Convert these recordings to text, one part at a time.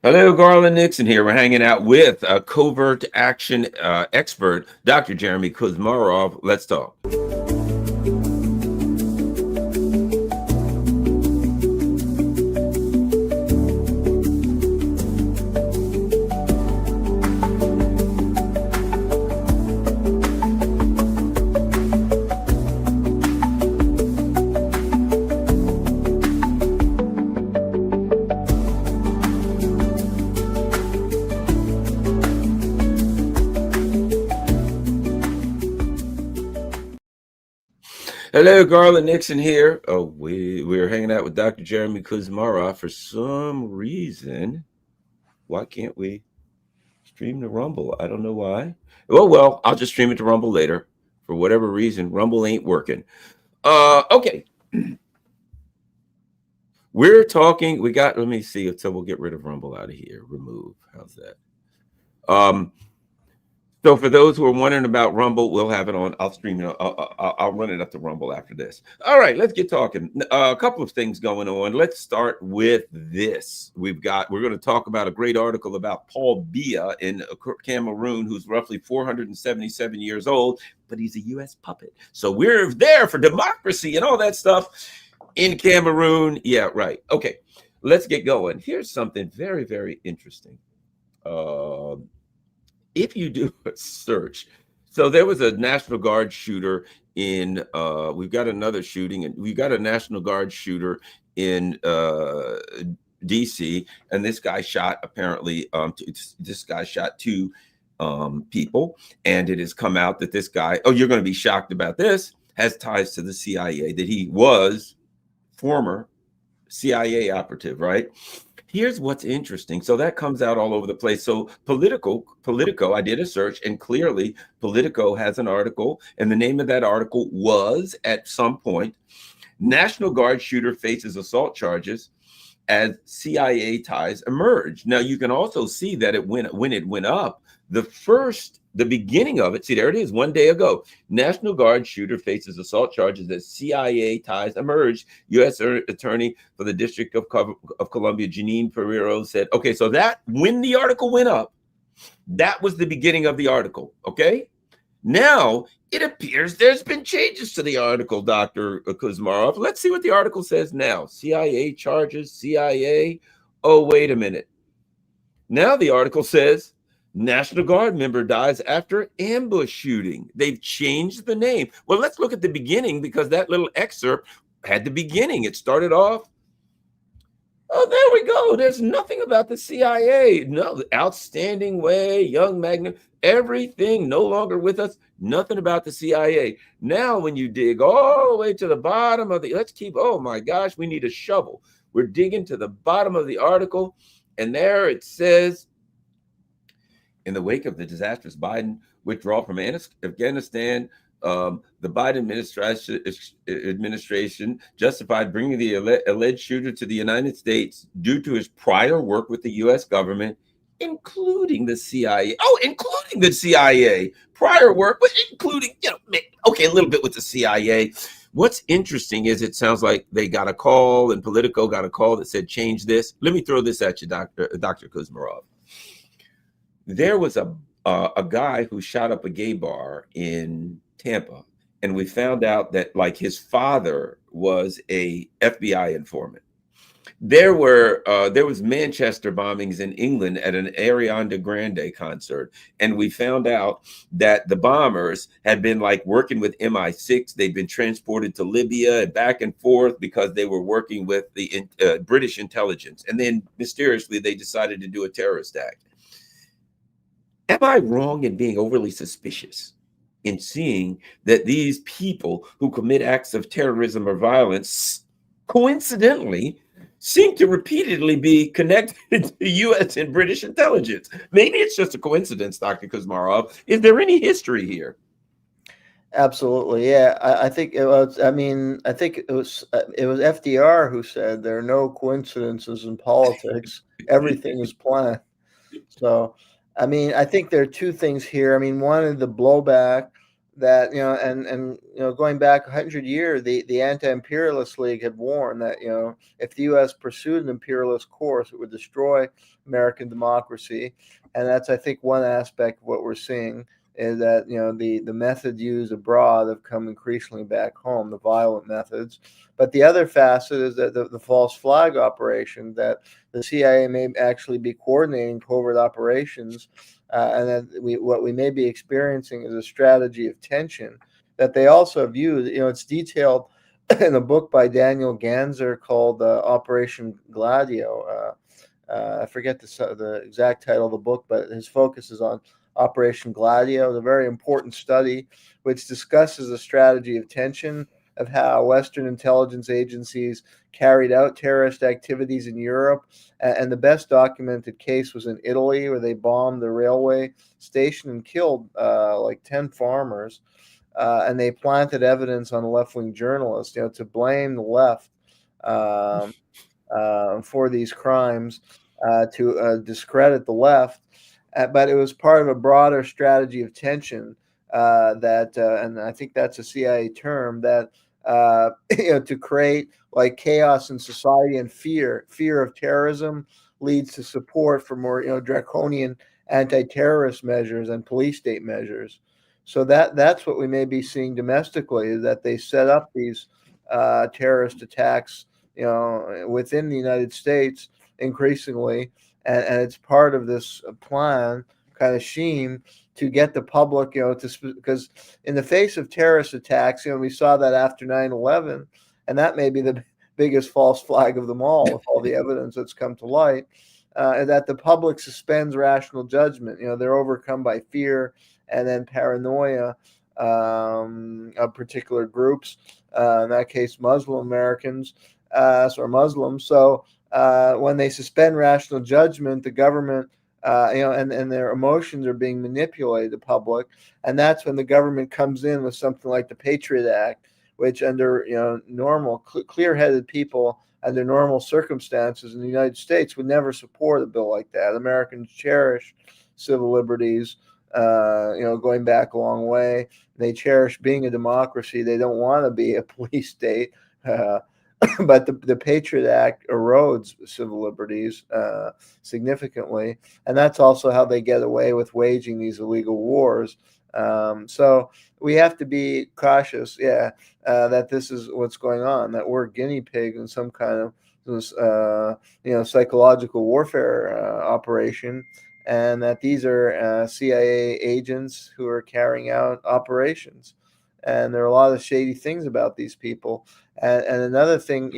Hello, Garland Nixon here. We're hanging out with a covert action expert, Dr. Jeremy Kuzmarov. Let's talk. Hello, Garland Nixon here. Oh, we're hanging out with Dr. Jeremy Kuzmarov. For some reason, why can't we stream to Rumble? I don't know why. Well, I'll just stream it to Rumble later. For whatever reason, Rumble ain't working. Okay. We're talking. Let me see. So we'll get rid of Rumble out of here. Remove. How's that? So for those who are wondering about Rumble, we'll have it on. I'll stream it. I'll run it up to Rumble after this. All right, let's get talking. A couple of things going on. Let's start with this. We're going to talk about a great article about Paul Biya in Cameroon, who's roughly 477 years old, but he's a U.S. puppet. So we're there for democracy and all that stuff in Cameroon. Yeah, right. Okay, let's get going. Here's something very, very interesting. If you do a search, so there was a National Guard shooter in we've got another shooting, and we've got a National Guard shooter in DC, and this guy shot two people, and it has come out that this guy, oh, you're going to be shocked about this, has ties to the CIA, that he was former CIA operative, right? Here's what's interesting. So that comes out all over the place. So Politico, I did a search, and clearly Politico has an article, and the name of that article was, at some point, National Guard shooter faces assault charges as CIA ties emerge. Now you can also see that when it went up, the beginning of it, see, there it is, one day ago. National Guard shooter faces assault charges as CIA ties emerge. U.S. Attorney for the District of Columbia, Janine Pereiro, said, okay, so that, when the article went up, that was the beginning of the article, okay? Now, it appears there's been changes to the article, Dr. Kuzmarov. Let's see what the article says now. CIA charges, CIA. Oh, wait a minute. Now the article says, National Guard member dies after ambush shooting. They've changed the name. Well, let's look at the beginning, because that little excerpt had the beginning. It started off, oh, there we go. There's nothing about the CIA. No, outstanding way, young magnet, everything no longer with us. Nothing about the CIA. Now, when you dig all the way to the bottom of oh my gosh, we need a shovel. We're digging to the bottom of the article, and there it says, in the wake of the disastrous Biden withdrawal from Afghanistan, the Biden administration justified bringing the alleged shooter to the United States due to his prior work with the U.S. government, including the CIA. Oh, including the CIA. Prior work, but including, okay, a little bit with the CIA. What's interesting is it sounds like they got a call, and Politico got a call that said, change this. Let me throw this at you, Dr. Kuzmarov. There was a guy who shot up a gay bar in Tampa, and we found out that, like, his father was a FBI informant. There was Manchester bombings in England at an Ariana Grande concert, and we found out that the bombers had been, like, working with MI6. They'd been transported to Libya and back and forth because they were working with the British intelligence, and then mysteriously they decided to do a terrorist act. Am I wrong in being overly suspicious in seeing that these people who commit acts of terrorism or violence coincidentally seem to repeatedly be connected to U.S. and British intelligence? Maybe it's just a coincidence, Dr. Kuzmarov. Is there any history here? Absolutely, yeah. I think it was. I mean, I think it was FDR who said there are no coincidences in politics. Everything is planned. So, I mean, I think there are two things here. I mean, one is the blowback that, going back 100 years, the Anti-Imperialist League had warned that, if the U.S. pursued an imperialist course, it would destroy American democracy. And that's, I think, one aspect of what we're seeing is that, the methods used abroad have come increasingly back home, the violent methods. But the other facet is that the false flag operation, that the CIA may actually be coordinating covert operations, and that what we may be experiencing is a strategy of tension that they also have used. It's detailed in a book by Daniel Ganser called Operation Gladio. I forget the exact title of the book, but his focus is on Operation Gladio. It's a very important study which discusses the strategy of tension, of how Western intelligence agencies carried out terrorist activities in Europe. And the best documented case was in Italy, where they bombed the railway station and killed like 10 farmers. And they planted evidence on left-wing journalists, to blame the left for these crimes, to discredit the left. But it was part of a broader strategy of tension and I think that's a CIA term, that to create like chaos in society and fear of terrorism leads to support for more draconian anti-terrorist measures and police state measures. So that's what we may be seeing domestically, is that they set up these terrorist attacks within the United States increasingly, and it's part of this plan, kind of scheme, to get the public, because in the face of terrorist attacks, we saw that after 9/11, and that may be the biggest false flag of them all, with all the evidence that's come to light, that the public suspends rational judgment. They're overcome by fear and then paranoia of particular groups, in that case, Muslim Americans, or Muslims. So when they suspend rational judgment, the government, and their emotions are being manipulated, the public, and that's when the government comes in with something like the Patriot Act, which under normal, clear-headed people under normal circumstances in the United States would never support a bill like that. Americans cherish civil liberties, going back a long way. They cherish being a democracy. They don't want to be a police state. But the Patriot Act erodes civil liberties significantly, and that's also how they get away with waging these illegal wars. So we have to be cautious, that this is what's going on, that we're guinea pigs in some kind of psychological warfare operation, and that these are CIA agents who are carrying out operations. And there are a lot of shady things about these people. And another thing,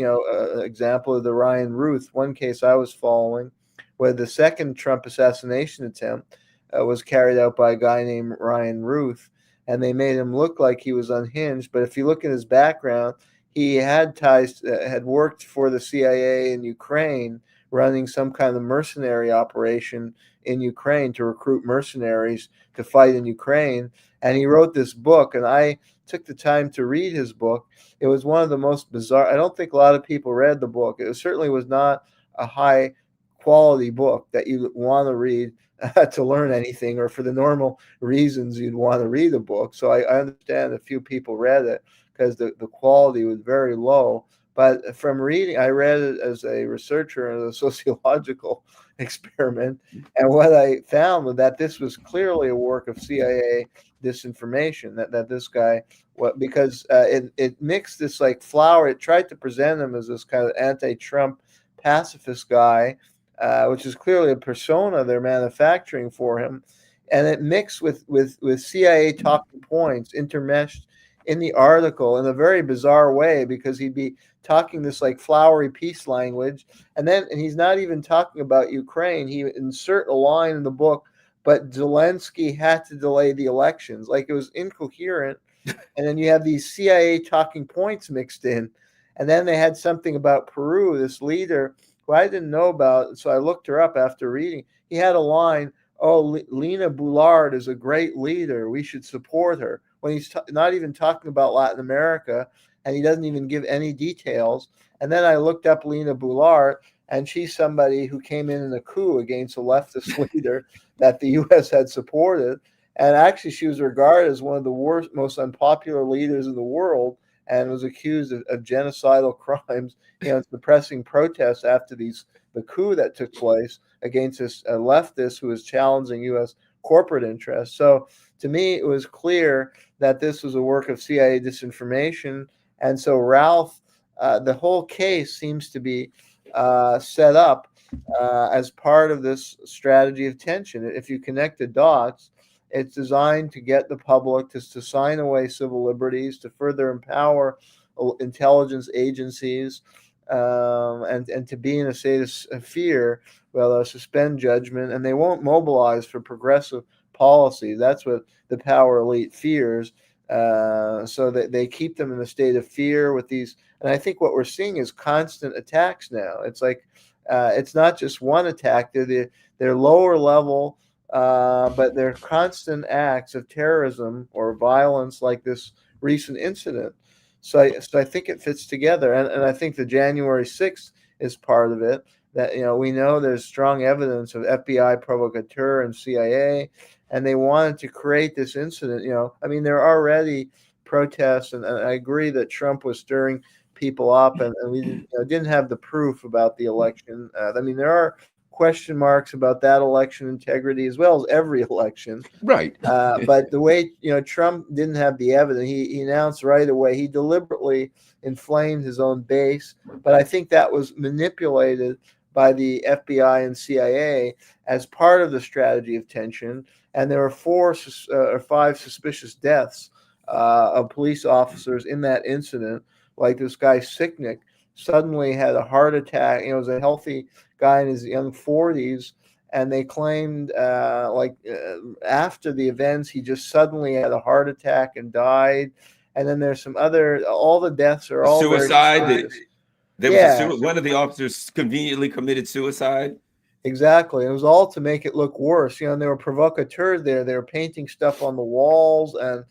example of the Ryan Ruth, one case I was following, where the second Trump assassination attempt was carried out by a guy named Ryan Ruth, and they made him look like he was unhinged. But if you look at his background, he had ties, had worked for the CIA in Ukraine, running some kind of mercenary operation in Ukraine to recruit mercenaries to fight in Ukraine. And he wrote this book, and I took the time to read his book. It was one of the most bizarre. I don't think a lot of people read the book. It certainly was not a high quality book that you want to read to learn anything, or for the normal reasons you'd want to read a book. So I understand a few people read it because the quality was very low. But from reading, I read it as a researcher in a sociological experiment. And what I found was that this was clearly a work of CIA disinformation, that this guy, because it mixed this like flower. It tried to present him as this kind of anti-Trump pacifist guy, which is clearly a persona they're manufacturing for him. And it mixed with CIA talking points intermeshed in the article in a very bizarre way, because he'd be talking this like flowery peace language, and he's not even talking about Ukraine. He insert a line in the book, but Zelensky had to delay the elections. Like, it was incoherent. And then you have these CIA talking points mixed in, and then they had something about Peru, this leader who I didn't know about, so I looked her up after reading. He had a line, "Oh, Lena Boulard is a great leader. We should support her," when he's not even talking about Latin America, and he doesn't even give any details. And then I looked up Lena Boulard, and she's somebody who came in a coup against a leftist leader that the U.S. had supported. And actually, she was regarded as one of the worst, most unpopular leaders in the world, and was accused of genocidal crimes, suppressing protests after the coup that took place against this leftist who was challenging U.S. corporate interests. So to me, it was clear that this was a work of CIA disinformation. And so Ralph, the whole case seems to be set up as part of this strategy of tension. If you connect the dots, it's designed to get the public to sign away civil liberties, to further empower intelligence agencies, and to be in a state of fear. Well, they'll suspend judgment, and they won't mobilize for progressive policy. That's what the power elite fears. So that they keep them in a state of fear with these. And I think what we're seeing is constant attacks now. It's like it's not just one attack. They're lower level, but they're constant acts of terrorism or violence, like this recent incident. So I think it fits together, and I think the January 6th is part of it. That we know there's strong evidence of FBI provocateur and CIA, and they wanted to create this incident. I mean, there are already protests, and I agree that Trump was stirring people up, and we didn't have the proof about the election. I mean, there are question marks about that election integrity as well as every election. Right. But the way Trump didn't have the evidence, he announced right away. He deliberately inflamed his own base, but I think that was manipulated by the FBI and CIA as part of the strategy of tension. And there were 4 or 5 suspicious deaths of police officers in that incident. Like this guy Sicknick suddenly had a heart attack. He was a healthy guy in his young 40s, and they claimed after the events he just suddenly had a heart attack and died. And then there's some other. All the deaths are all suicide. There was one of the officers conveniently committed suicide. Exactly. It was all to make it look worse. And there were provocateurs there. They were painting stuff on the walls, and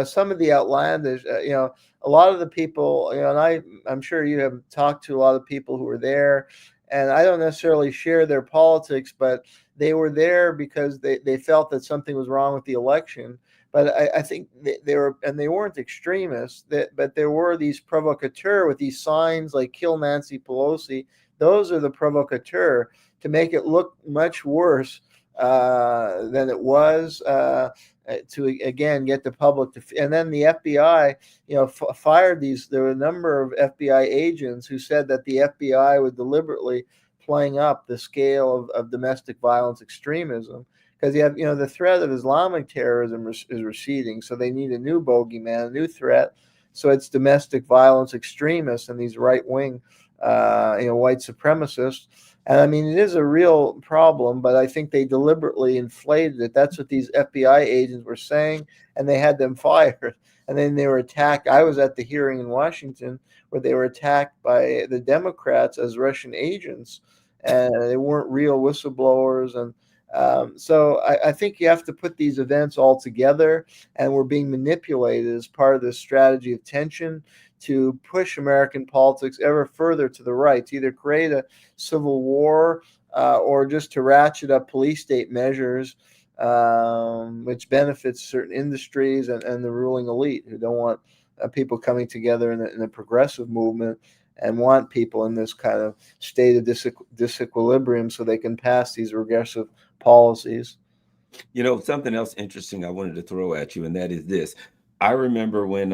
some of the outlandish. A lot of the people. And I'm sure you have talked to a lot of people who were there, and I don't necessarily share their politics, but they were there because they felt that something was wrong with the election. But I think they were, and they weren't extremists, but there were these provocateurs with these signs like "Kill Nancy Pelosi." Those are the provocateurs to make it look much worse than it was, to again get the public to. And then the FBI, fired these. There were a number of FBI agents who said that the FBI was deliberately playing up the scale of domestic violence extremism, because you have the threat of Islamic terrorism is receding, so they need a new bogeyman, a new threat. So it's domestic violence extremists and these right-wing white supremacists. And I mean, it is a real problem, but I think they deliberately inflated it. That's what these FBI agents were saying, and they had them fired. And then they were attacked. I was at the hearing in Washington where they were attacked by the Democrats as Russian agents, and they weren't real whistleblowers. And so I think you have to put these events all together, and we're being manipulated as part of this strategy of tension to push American politics ever further to the right, to either create a civil war or just to ratchet up police state measures, which benefits certain industries and the ruling elite who don't want people coming together in a progressive movement and want people in this kind of state of disequilibrium so they can pass these regressive policies. Something else interesting I wanted to throw at you, and that is this. I remember when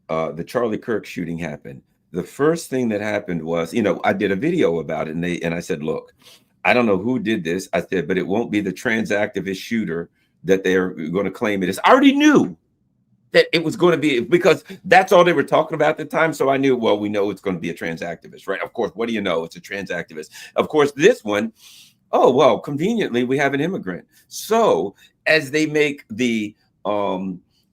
the Charlie Kirk shooting happened. The first thing that happened was, I did a video about it, and I said, look, I don't know who did this. I said, but it won't be the trans activist shooter that they're going to claim it is. I already knew that it was going to be, because that's all they were talking about at the time. So I knew, well, we know it's going to be a trans activist, right? Of course, what do you know? It's a trans activist. Of course, this one, oh, well, conveniently, we have an immigrant. So as they make the,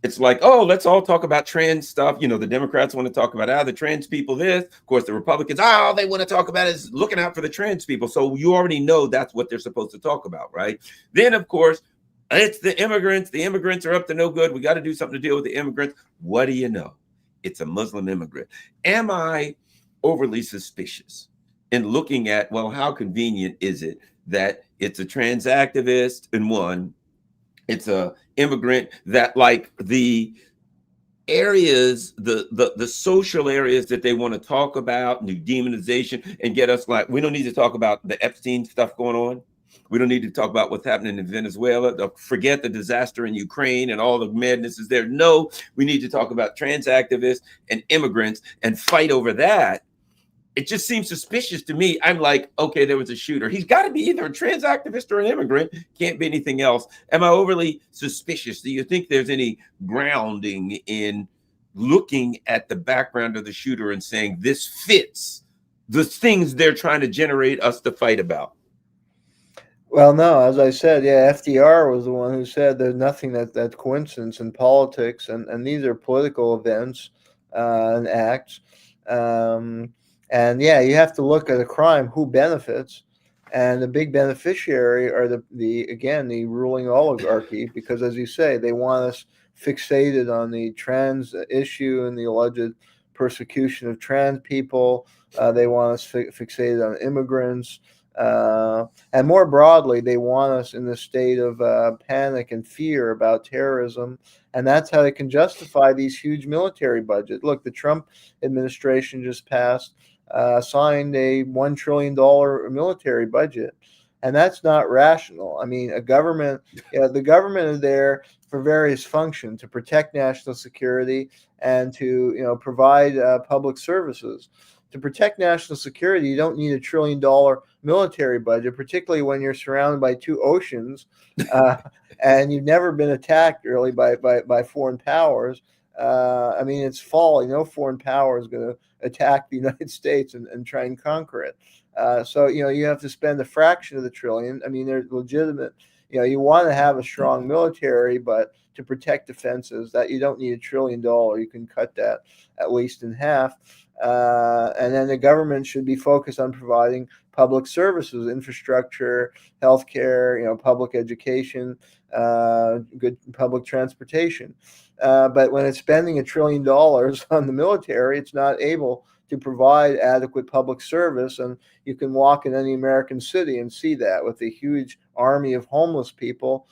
it's like, oh, let's all talk about trans stuff. The Democrats want to talk about the trans people this. Of course, the Republicans, all they want to talk about is looking out for the trans people. So you already know that's what they're supposed to talk about, right? Then, of course, it's the immigrants. The immigrants are up to no good. We got to do something to deal with the immigrants. What do you know? It's a Muslim immigrant. Am I overly suspicious in looking at, well, how convenient is it that it's a trans activist in one, It's a immigrant that, like, the areas, the social areas that they want to talk about, new demonization, and get us, like, we don't need to talk about the Epstein stuff going on. We don't need to talk about what's happening in Venezuela. Forget the disaster in Ukraine and all the madness is there. No, we need to talk about trans activists and immigrants and fight over that. It just seems suspicious to me. I'm like, okay, there was a shooter. He's got to be either a trans activist or an immigrant. Can't be anything else. Am I overly suspicious? Do you think there's any grounding in looking at the background of the shooter and saying this fits the things they're trying to generate us to fight about? Well, no, as I said, yeah, FDR was the one who said there's nothing that's coincidence in politics, and these are political events and acts. Um, and yeah, you have to look at a crime, who benefits, and the big beneficiary are the ruling oligarchy, because as you say, they want us fixated on the trans issue and the alleged persecution of trans people. They want us fixated on immigrants. And more broadly, they want us in this state of panic and fear about terrorism. And that's how they can justify these huge military budgets. Look, the Trump administration just signed a $1 trillion military budget. And that's not rational. I mean, the government is there for various functions, to protect national security and to, provide public services. To protect national security, you don't need $1 trillion military budget, particularly when you're surrounded by two oceans and you've never been attacked really by foreign powers. I mean, it's folly. No foreign power is going to attack the United States and try and conquer it. So, you have to spend a fraction of the trillion. I mean, they're legitimate. You want to have a strong military, but to protect defenses, that you don't need $1 trillion. You can cut that at least in half. And then the government should be focused on providing public services, infrastructure, healthcare, public education, good public transportation. But when it's spending $1 trillion on the military, it's not able to provide adequate public service. And you can walk in any American city and see that, with the huge army of homeless people,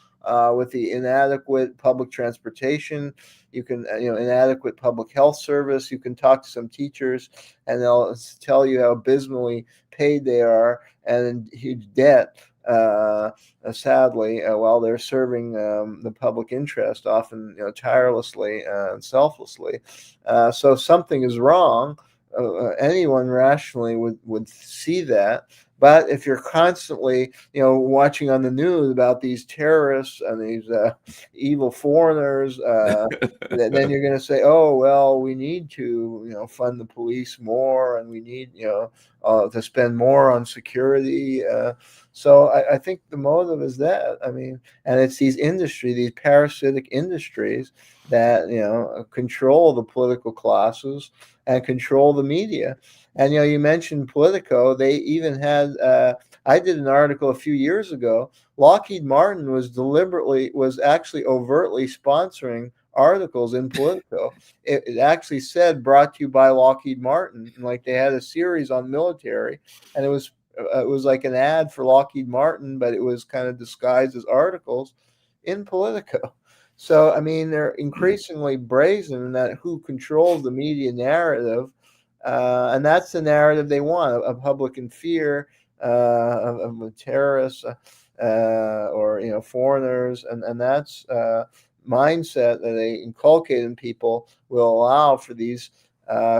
with the inadequate public transportation, inadequate public health service. You can talk to some teachers and they'll tell you how abysmally paid they are and in huge debt, sadly, while they're serving the public interest, often tirelessly and selflessly. So something is wrong. Anyone rationally would see that. But if you're constantly, watching on the news about these terrorists and these evil foreigners, then you're going to say, oh, well, we need to, fund the police more, and we need, to spend more on security. So I think the motive is that. I mean, and it's these parasitic industries that, control the political classes and control the media. And, you mentioned Politico. They even had, I did an article a few years ago. Lockheed Martin was actually overtly sponsoring articles in Politico. It actually said, brought to you by Lockheed Martin. And like, they had a series on military, and it was like an ad for Lockheed Martin, but it was kind of disguised as articles in Politico. So, I mean, they're increasingly brazen in that who controls the media narrative. And that's the narrative they want, of public in fear of terrorists or foreigners, and that's mindset that they inculcate in people will allow for these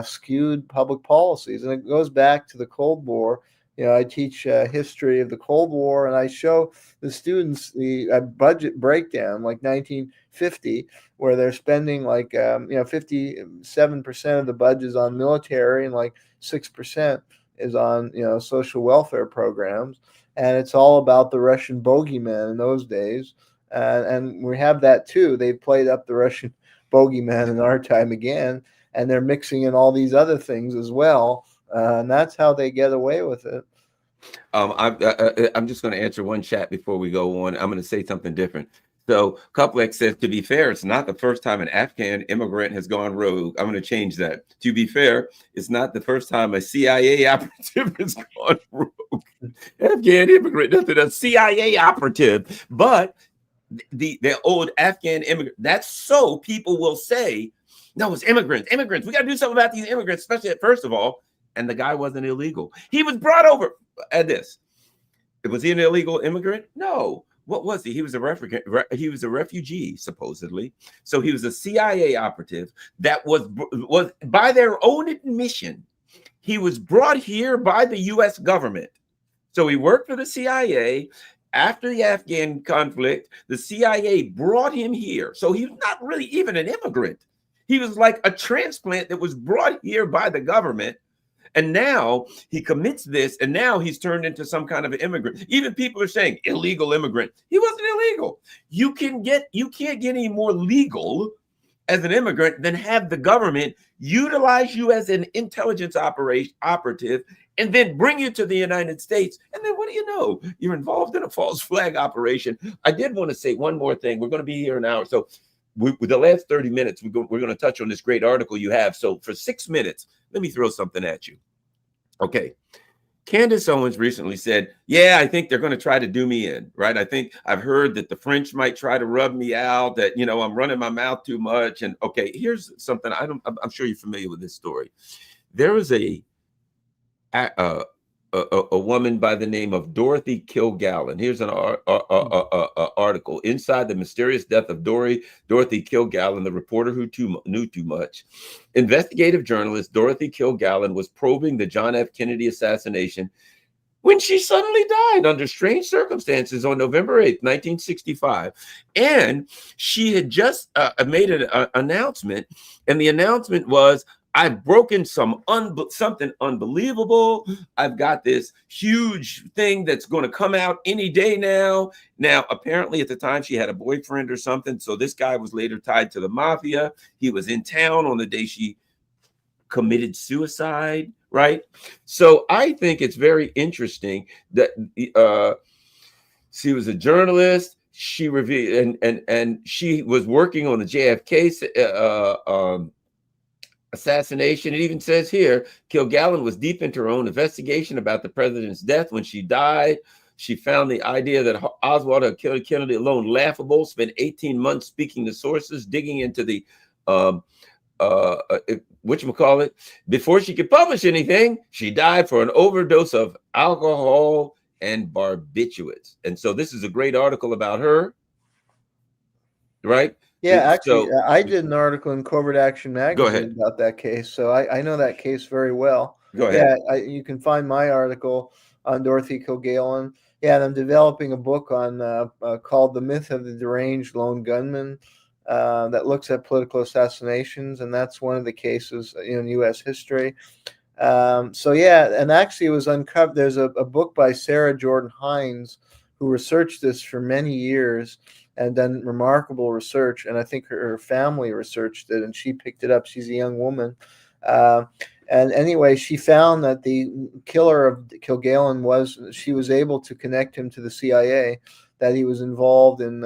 skewed public policies. And it goes back to the Cold War. I teach history of the Cold War, and I show the students the budget breakdown, like 1950, where they're spending like 57% of the budget is on military, and like 6% is on social welfare programs, and it's all about the Russian bogeyman in those days, and we have that too. They've played up the Russian bogeyman in our time again, and they're mixing in all these other things as well. And that's how they get away with it. I'm just going to answer one chat before we go on. I'm going to say something different. So Kuplex says, to be fair, it's not the first time an Afghan immigrant has gone rogue. I'm going to change that. To be fair, it's not the first time a CIA operative has gone rogue. Afghan immigrant, nothing, a CIA operative. But the old Afghan immigrant. That's so people will say, no, it's immigrants. Immigrants. We got to do something about these immigrants, especially at first of all. And the guy wasn't illegal. He was brought over at this. Was he an illegal immigrant? No. What was he? He was a refugee, supposedly. So he was a CIA operative that was by their own admission, he was brought here by the U.S. government. So he worked for the CIA. After the Afghan conflict, the CIA brought him here. So he was not really even an immigrant. He was like a transplant that was brought here by the government. And now he commits this, and now he's turned into some kind of an immigrant. Even people are saying illegal immigrant. He wasn't illegal. You can't get any more legal as an immigrant than have the government utilize you as an intelligence operative and then bring you to the United States. And then what do you know? You're involved in a false flag operation. I did want to say one more thing. We're going to be here an hour. So with the last 30 minutes, we're going to touch on this great article you have. So for 6 minutes, let me throw something at you. Okay. Candace Owens recently said, yeah, I think they're going to try to do me in, right? I think I've heard that the French might try to rub me out, that, I'm running my mouth too much. And okay, here's something. I'm sure you're familiar with this story. There was a woman by the name of Dorothy Kilgallen. Here's an article. Inside the mysterious death of Dorothy Kilgallen, the reporter who knew too much. Investigative journalist Dorothy Kilgallen was probing the John F. Kennedy assassination when she suddenly died under strange circumstances on November 8th, 1965. And she had just made an announcement, and the announcement was, I've broken something unbelievable. I've got this huge thing that's going to come out any day now. Now, apparently at the time she had a boyfriend or something. So this guy was later tied to the mafia. He was in town on the day she committed suicide, right? So I think it's very interesting that she was a journalist. She revealed, and she was working on the JFK assassination. It even says here, Kilgallen was deep into her own investigation about the president's death. When she died, she found the idea that Oswald had killed Kennedy alone laughable, spent 18 months speaking to sources, digging into the, whatchamacallit. Before she could publish anything, she died for an overdose of alcohol and barbiturates. And so this is a great article about her, right? Yeah, actually, I did an article in Covert Action magazine about that case, so I know that case very well. Go ahead. Yeah, you can find my article on Dorothy Kilgallen. Yeah, and I'm developing a book on called "The Myth of the Deranged Lone Gunman" that looks at political assassinations, and that's one of the cases in U.S. history. So yeah, and actually it was uncovered. There's a book by Sarah Jordan Hines who researched this for many years and done remarkable research. And I think her family researched it and she picked it up. She's a young woman. And anyway, she found that the killer of Kilgallen she was able to connect him to the CIA, that he was involved in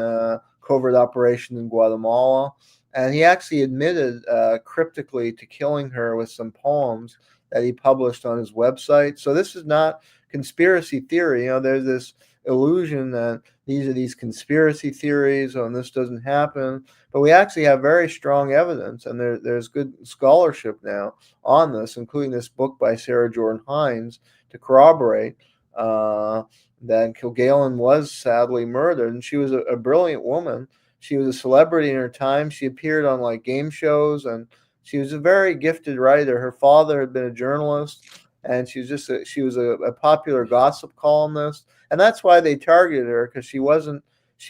covert operation in Guatemala. And he actually admitted cryptically to killing her with some poems that he published on his website. So this is not conspiracy theory. There's this illusion that these are these conspiracy theories and this doesn't happen, but we actually have very strong evidence, and there's good scholarship now on this, including this book by Sarah Jordan Hines to corroborate that Kilgallen was sadly murdered. And she was a brilliant woman. She was a celebrity in her time. She appeared on like game shows, and she was a very gifted writer. Her father had been a journalist, and she was a popular gossip columnist. And that's why they targeted her, because she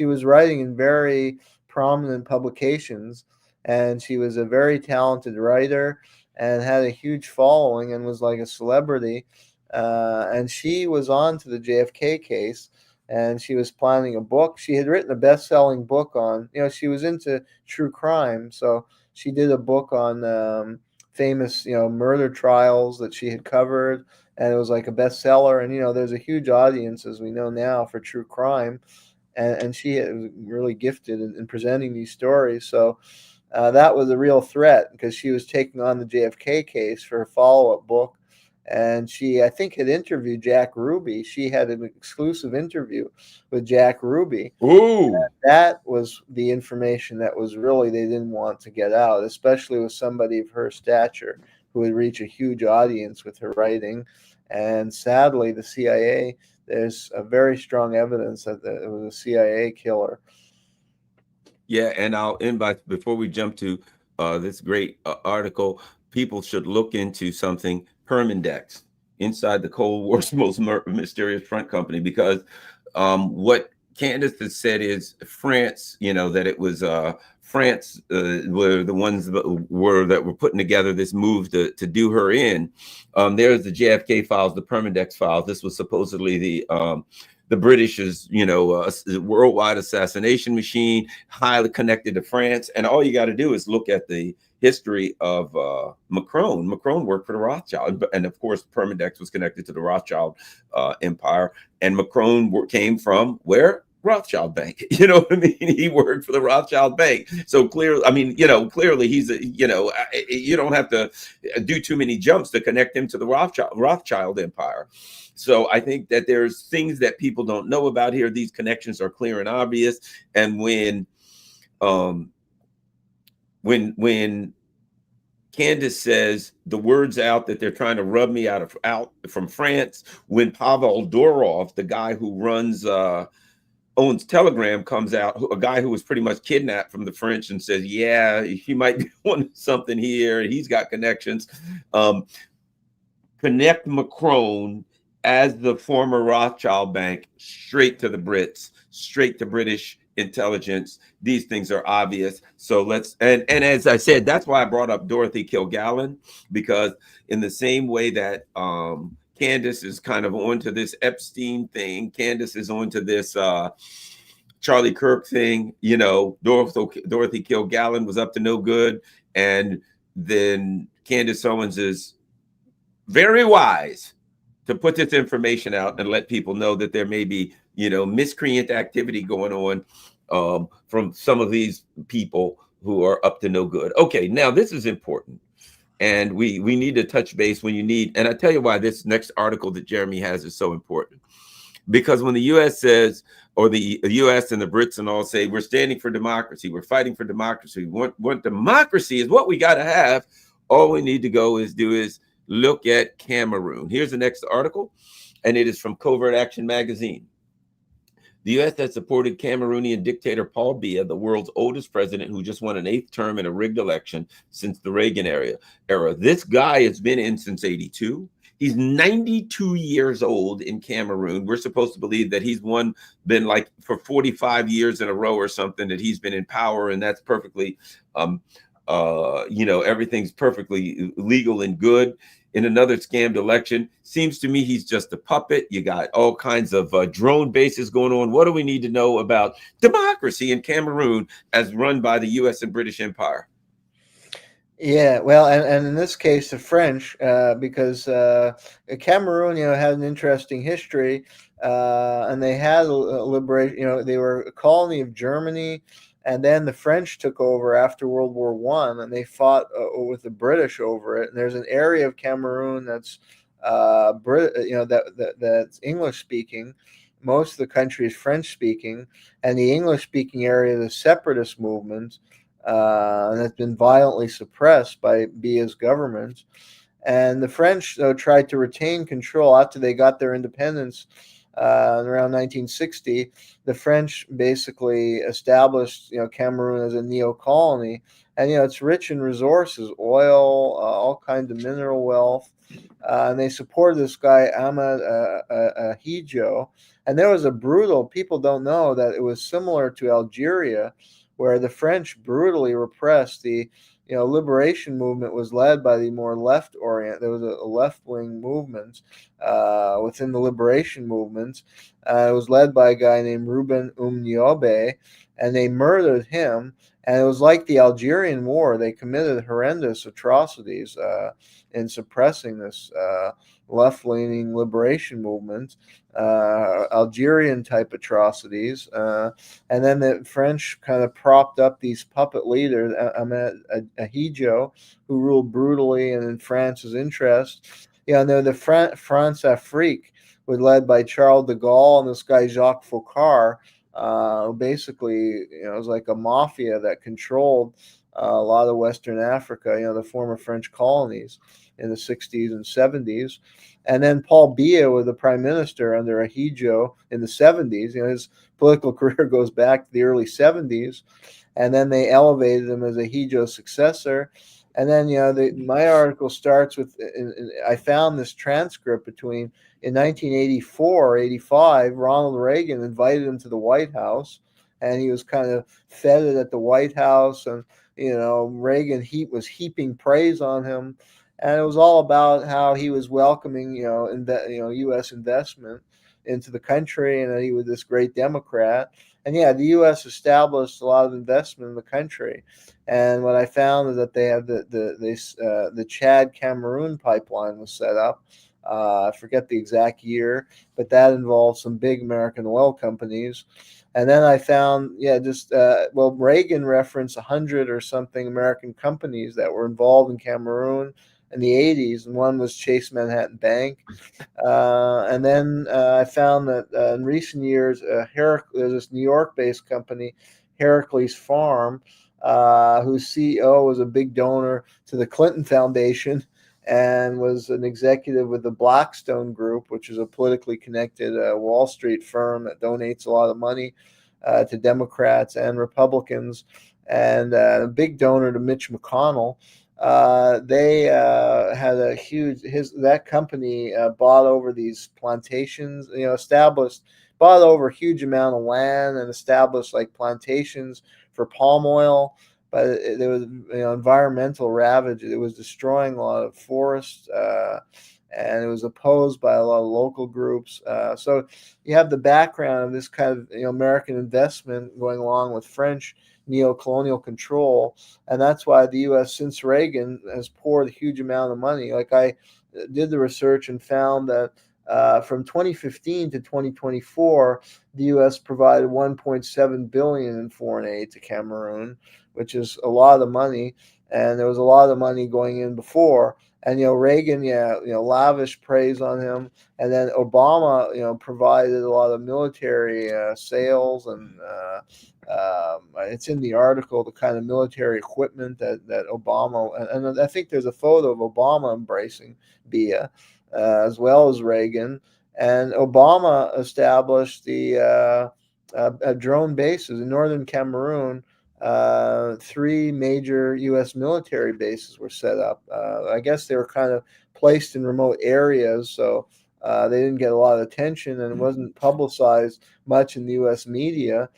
was writing in very prominent publications, and she was a very talented writer and had a huge following and was like a celebrity. And she was on to the JFK case, and she was planning a book. She had written a best-selling book on, she was into true crime. So she did a book on famous, murder trials that she had covered. And it was like a bestseller. And, there's a huge audience, as we know now, for true crime. And she was really gifted in presenting these stories. So that was a real threat, because she was taking on the JFK case for a follow-up book. and she, I think, had interviewed Jack Ruby. She had an exclusive interview with Jack Ruby. Ooh. That was the information that was really they didn't want to get out, especially with somebody of her stature who would reach a huge audience with her writing. And sadly, the CIA, there's a very strong evidence that it was a CIA killer. Yeah, and I'll invite before we jump to this great article. People should look into something Permindex inside the Cold War's most mysterious front company, because what Candace has said is France. That it was France were the ones that were putting together this move to do her in. There's the JFK files, the Permindex files. This was supposedly the British's, worldwide assassination machine, highly connected to France. And all you got to do is look at the history of Macron. Macron worked for the Rothschild, and of course, Permindex was connected to the Rothschild empire. And Macron came from where? Rothschild Bank. You know what I mean? He worked for the Rothschild Bank. So clearly he's you don't have to do too many jumps to connect him to the Rothschild empire. So I think that there's things that people don't know about here. These connections are clear and obvious. And when Candace says the words out that they're trying to rub me out from France, when Pavel Durov, the guy who owns Telegram, comes out, a guy who was pretty much kidnapped from the French, and says, yeah, he might be on something here. He's got connections. Connect Macron as the former Rothschild Bank straight to the Brits, straight to British intelligence. These things are obvious. So and as I said, that's why I brought up Dorothy Kilgallen, because in the same way that Candace is kind of onto this Epstein thing, Candace is onto this Charlie Kirk thing, Dorothy Kilgallen was up to no good. And then Candace Owens is very wise to put this information out and let people know that there may be, miscreant activity going on from some of these people who are up to no good. Okay, now this is important. And we need to touch base when you need. And I tell you why this next article that Jeremy has is so important. Because when the U.S. says, or the U.S. and the Brits and all say, we're standing for democracy, we're fighting for democracy, what democracy is what we got to have, all we need to go is look at Cameroon. Here's the next article, and it is from Covert Action magazine. The U.S. has supported Cameroonian dictator Paul Biya, the world's oldest president, who just won an 8th term in a rigged election since the Reagan era. This guy has been in since 82. He's 92 years old in Cameroon. We're supposed to believe that he's been like for 45 years in a row or something, that he's been in power, and that's perfectly, everything's perfectly legal and good. In another scammed election, seems to me he's just a puppet. You got all kinds of drone bases going on. What do we need to know about democracy in Cameroon as run by the U.S. and British Empire? Yeah, well, and in this case, the French, because Cameroon, had an interesting history, and they had a liberation. They were a colony of Germany, and then the French took over after World War I, and they fought with the British over it. And there's an area of Cameroon that's that's English speaking. Most of the country is French speaking, and the English speaking area, the separatist movement, and it's been violently suppressed by Biya's government. And the French, though, tried to retain control after they got their independence around 1960. The French basically established, Cameroon as a neo-colony, and it's rich in resources, oil, all kinds of mineral wealth, and they supported this guy Ahmed Ahijo. And there was people don't know that it was similar to Algeria, where the French brutally repressed the liberation movement. Was led by the more left-oriented. There was a left-wing movement within the liberation movement. It was led by a guy named Ruben Niobe, and they murdered him. And it was like the Algerian War. They committed horrendous atrocities in suppressing this left-leaning liberation movement, Algerian-type atrocities. And then the French kind of propped up these puppet leaders, Ahmed Ahijo, who ruled brutally and in France's interest. The France Afrique was led by Charles de Gaulle and this guy Jacques Foccart. Basically, it was like a mafia that controlled a lot of Western Africa, the former French colonies in the 60s and 70s. And then Paul Biya was the prime minister under Ahidjo in the 70s. His political career goes back to the early 70s. And then they elevated him as Ahidjo's successor. And then, my article starts with, I found this transcript between, in 1984, 85, Ronald Reagan invited him to the White House, and he was kind of feted at the White House. And, Reagan was heaping praise on him. And it was all about how he was welcoming, U.S. investment into the country, and that he was this great Democrat. And yeah, the U.S. established a lot of investment in the country. And what I found is that they have the Chad Cameroon pipeline was set up. I forget the exact year, but that involved some big American oil companies. And then I found, Reagan referenced 100 or something American companies that were involved in Cameroon in the 80s, and one was Chase Manhattan Bank. And then I found that in recent years, there's this New York-based company, Heracles Farm, whose CEO was a big donor to the Clinton Foundation and was an executive with the Blackstone Group, which is a politically connected Wall Street firm that donates a lot of money to Democrats and Republicans, and a big donor to Mitch McConnell. They had a huge that company bought over these plantations, bought over a huge amount of land and established like plantations for palm oil. But there was environmental ravage. It was destroying a lot of forests, and it was opposed by a lot of local groups. So you have the background of this kind of American investment going along with French neo-colonial control, and that's why the U.S. since Reagan has poured a huge amount of money. Like, I did the research and found that from 2015 to 2024, the U.S. provided 1.7 billion in foreign aid to Cameroon, which is a lot of money, and there was a lot of money going in before. And Reagan, lavish praise on him, and then Obama, provided a lot of military sales, and it's in the article, the kind of military equipment that Obama, and I think there's a photo of Obama embracing Biya, as well as Reagan. And Obama established the drone bases in northern Cameroon. 3 major U.S. military bases were set up. I guess they were kind of placed in remote areas, so they didn't get a lot of attention, and it wasn't publicized much in the U.S. media.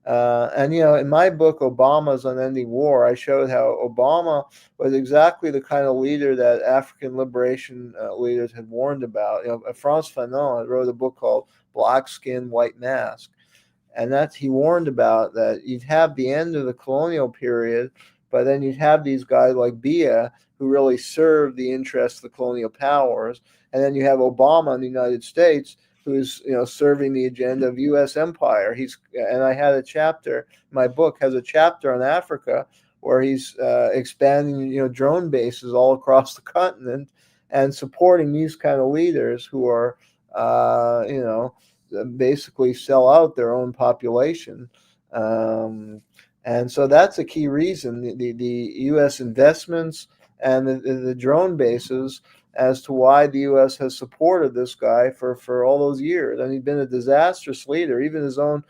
And in my book, Obama's Unending War, I showed how Obama was exactly the kind of leader that African liberation leaders had warned about. Frantz Fanon wrote a book called Black Skin, White Mask. And he warned about that you'd have the end of the colonial period, but then you'd have these guys like Biya who really served the interests of the colonial powers. And then you have Obama in the United States who's serving the agenda of U.S. empire. And I had a chapter, my book has a chapter on Africa where he's expanding drone bases all across the continent and supporting these kind of leaders who are basically sell out their own population. And so that's a key reason, the U.S. investments and the drone bases, as to why the U.S. has supported this guy for all those years. And he's been a disastrous leader. Even his own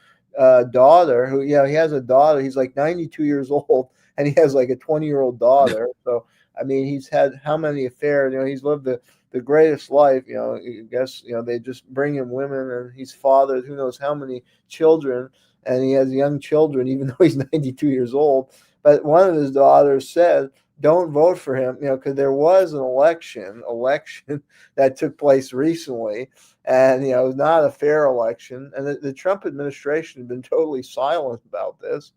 daughter, who, he has a daughter, he's like 92 years old, and he has like a 20-year-old daughter. So, I mean, he's had how many affairs? He's lived the greatest life. I guess, they just bring him women, and he's fathered who knows how many children, and he has young children, even though he's 92 years old. But one of his daughters said, don't vote for him, because there was an election that took place recently, and it was not a fair election, and the Trump administration had been totally silent about this.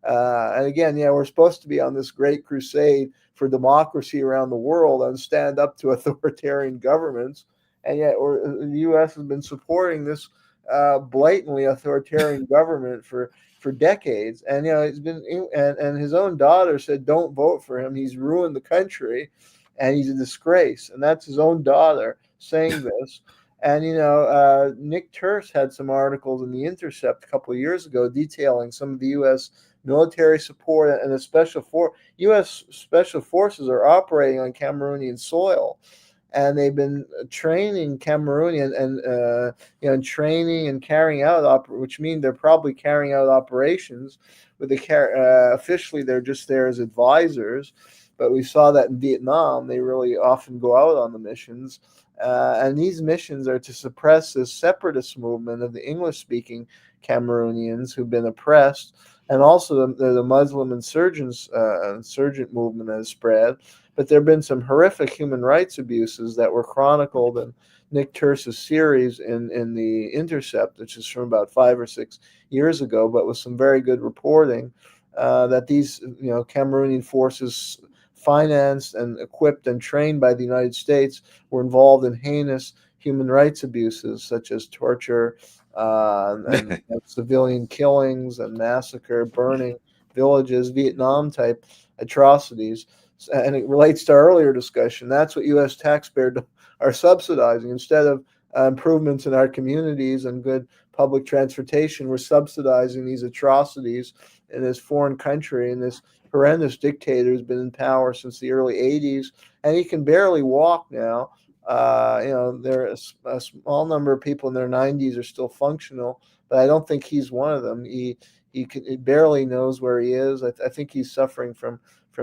And again, we're supposed to be on this great crusade for democracy around the world and stand up to authoritarian governments, and yet the U.S. has been supporting this blatantly authoritarian government for decades. And it's been, and his own daughter said, don't vote for him, he's ruined the country. and he's a disgrace. And that's his own daughter saying this. And Nick Turse had some articles in The Intercept a couple of years ago detailing some of the U.S. military support and the U.S. special forces are operating on Cameroonian soil, and they've been training Cameroonian and training and carrying out which means they're probably carrying out operations with officially they're just there as advisors, but we saw that in Vietnam they really often go out on the missions. And these missions are to suppress this separatist movement of the English-speaking Cameroonians who've been oppressed, and also the Muslim insurgent movement that has spread. But there have been some horrific human rights abuses that were chronicled in Nick Turse's series in The Intercept, which is from about 5 or 6 years ago, but with some very good reporting that these Cameroonian forces financed and equipped and trained by the United States were involved in heinous human rights abuses such as torture and civilian killings and massacre, burning villages, Vietnam type atrocities. And it relates to our earlier discussion. That's what U.S. taxpayers are subsidizing. Instead of improvements in our communities and good public transportation, we're subsidizing these atrocities in this foreign country, and this horrendous dictator who's been in power since the early 80s, and he can barely walk now. There are a small number of people in their 90s are still functional, but I don't think he's one of them. He barely knows where he is. I think he's suffering from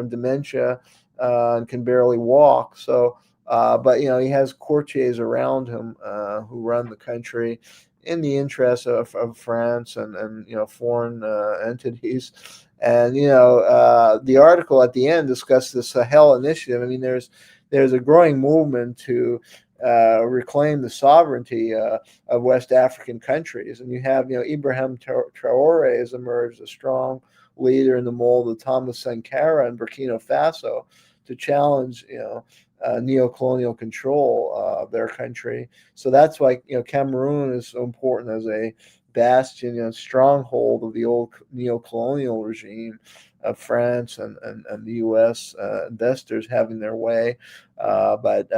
dementia and can barely walk. So, but he has courtiers around him who run the country in the interest of France and foreign entities. And the article at the end discussed the Sahel Initiative. I mean, there's a growing movement to reclaim the sovereignty of West African countries, and you have Ibrahim Traore has emerged a strong leader in the mold of Thomas Sankara in Burkina Faso to challenge neo-colonial control of their country. So that's why Cameroon is so important as a bastion, stronghold of the old neo-colonial regime of France and the U.S. Investors having their way. But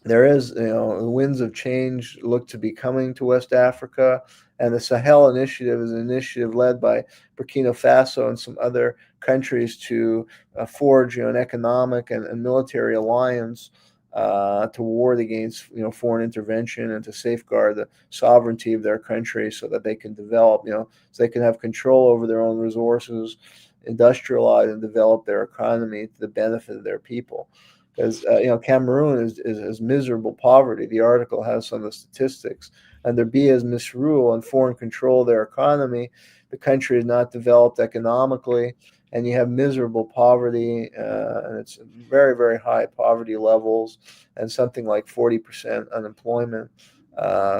there is, winds of change look to be coming to West Africa, and the Sahel Initiative is an initiative led by Burkina Faso and some other countries to forge, an economic and military alliance to ward against, foreign intervention and to safeguard the sovereignty of their country so that they can develop, so they can have control over their own resources, industrialize and develop their economy to the benefit of their people. Because Cameroon is miserable poverty. The article has some of the statistics. Under Biya's misrule and foreign control of their economy, the country is not developed economically, and you have miserable poverty, and it's very, very high poverty levels, and something like 40% unemployment.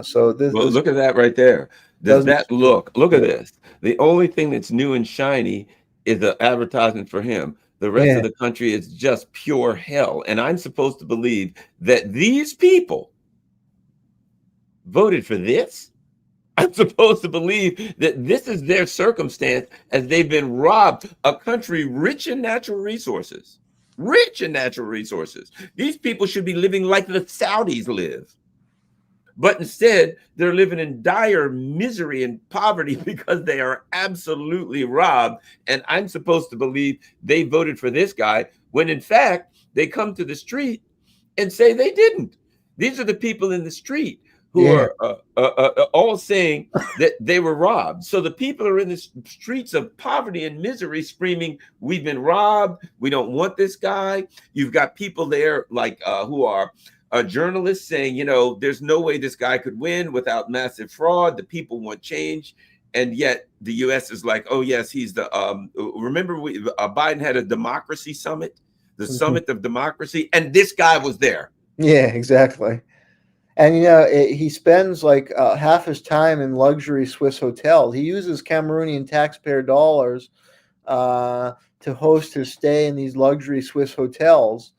So this. Well, look at that right there. Does that look at this? The only thing that's new and shiny is the advertisement for him. The rest of the country is just pure hell. And I'm supposed to believe that these people voted for this? I'm supposed to believe that this is their circumstance as they've been robbed, a country rich in natural resources. Rich in natural resources. These people should be living like the Saudis live. But instead, they're living in dire misery and poverty because they are absolutely robbed. And I'm supposed to believe they voted for this guy when, in fact, they come to the street and say they didn't. These are the people in the street who are all saying that they were robbed. So the people are in the streets of poverty and misery screaming, we've been robbed. We don't want this guy. You've got people there like who are journalists saying, there's no way this guy could win without massive fraud. The people want change. And yet the U.S. is like, oh, yes, he's the remember Biden had a democracy summit, the summit of democracy. And this guy was there. Yeah, exactly. And, he spends like half his time in luxury Swiss hotels. He uses Cameroonian taxpayer dollars to host his stay in these luxury Swiss hotels.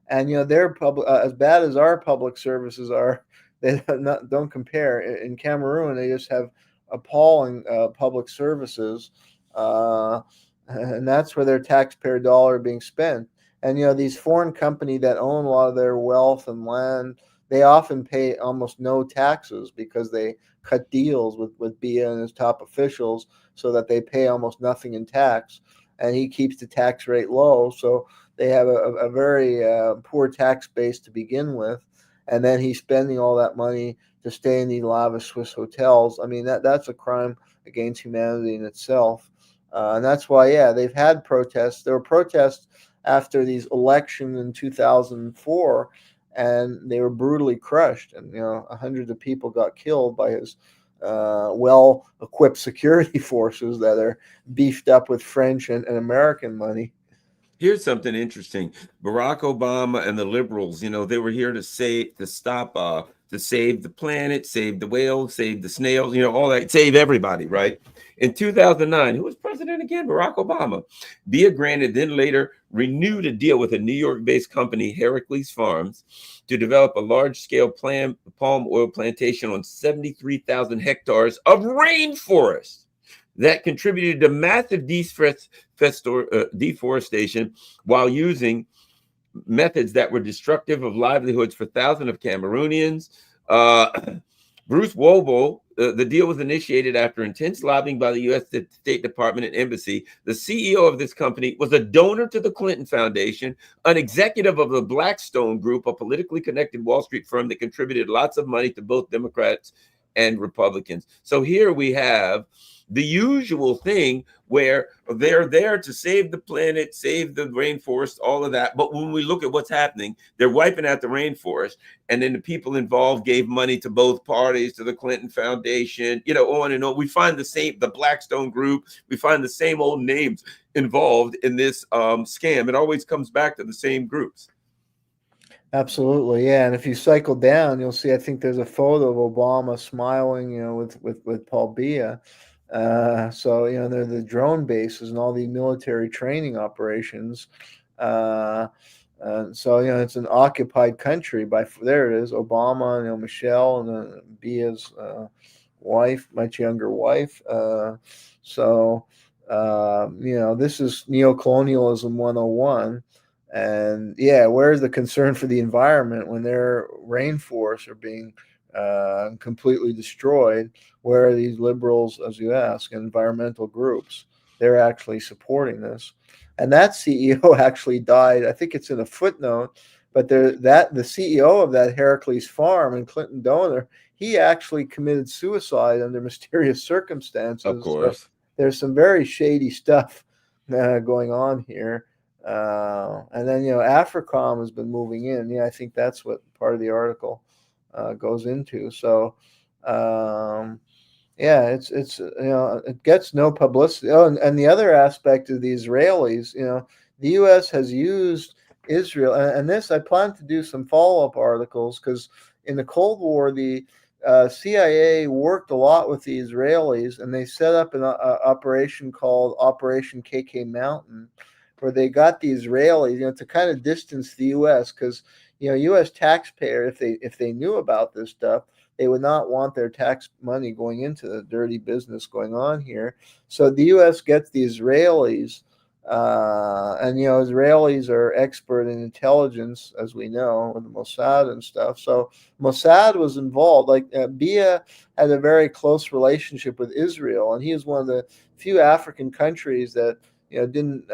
And, they're as bad as our public services are. They don't compare. In Cameroon, they just have appalling public services. And that's where their taxpayer dollar being spent. And these foreign company that own a lot of their wealth and land, they often pay almost no taxes because they cut deals with Bia and his top officials so that they pay almost nothing in tax, and he keeps the tax rate low. So they have a very poor tax base to begin with, and then he's spending all that money to stay in these lavish Swiss hotels. I mean, that's a crime against humanity in itself. And that's why, yeah, they've had protests. There were protests after these elections in 2004, and they were brutally crushed. And hundreds of people got killed by his well-equipped security forces that are beefed up with French and American money. Here's something interesting. Barack Obama and the liberals, they were here to save, to stop, to save the planet, save the whales, save the snails, all that, save everybody, right? In 2009, who was president again? Barack Obama. Bia granted, then later renewed a deal with a New York-based company, Heracles Farms, to develop a large-scale palm oil plantation on 73,000 hectares of rainforest that contributed to massive deforestation while using methods that were destructive of livelihoods for thousands of Cameroonians. Bruce Wobo, the deal was initiated after intense lobbying by the U.S. State Department and Embassy. The CEO of this company was a donor to the Clinton Foundation, an executive of the Blackstone Group, a politically connected Wall Street firm that contributed lots of money to both Democrats and Republicans. So here we have the usual thing where they're there to save the planet, save the rainforest, all of that. But when we look at what's happening, they're wiping out the rainforest. And then the people involved gave money to both parties, to the Clinton Foundation, on and on. We find the Blackstone Group, we find the same old names involved in this scam. It always comes back to the same groups. Absolutely, yeah. And if you cycle down, you'll see, I think there's a photo of Obama smiling, with Paul Bia. So they're the drone bases and all the military training operations. So it's an occupied country. There it is, Obama, Michelle, and Bia's wife, much younger wife. So this is neocolonialism 101. And yeah, where's the concern for the environment when their rainforests are being completely destroyed? Where are these liberals, as you ask, environmental groups? They're actually supporting this. And that CEO actually died. I think it's in a footnote, but the CEO of that Heracles Farm and Clinton donor, he actually committed suicide under mysterious circumstances. Of course. So there's some very shady stuff going on here. And then AFRICOM has been moving in. Yeah, I think that's what part of the article goes into. So yeah, it's it gets no publicity. Oh, and the other aspect of the Israelis, the U.S. has used Israel, and this I plan to do some follow-up articles, because in the Cold War the CIA worked a lot with the Israelis, and they set up an operation called Operation KK Mountain, where they got the Israelis, to kind of distance the U.S. because U.S. taxpayer, if they knew about this stuff, they would not want their tax money going into the dirty business going on here. So the U.S. gets the Israelis, and Israelis are expert in intelligence, as we know, with the Mossad and stuff. So Mossad was involved. Like Bia had a very close relationship with Israel, and he is one of the few African countries that didn't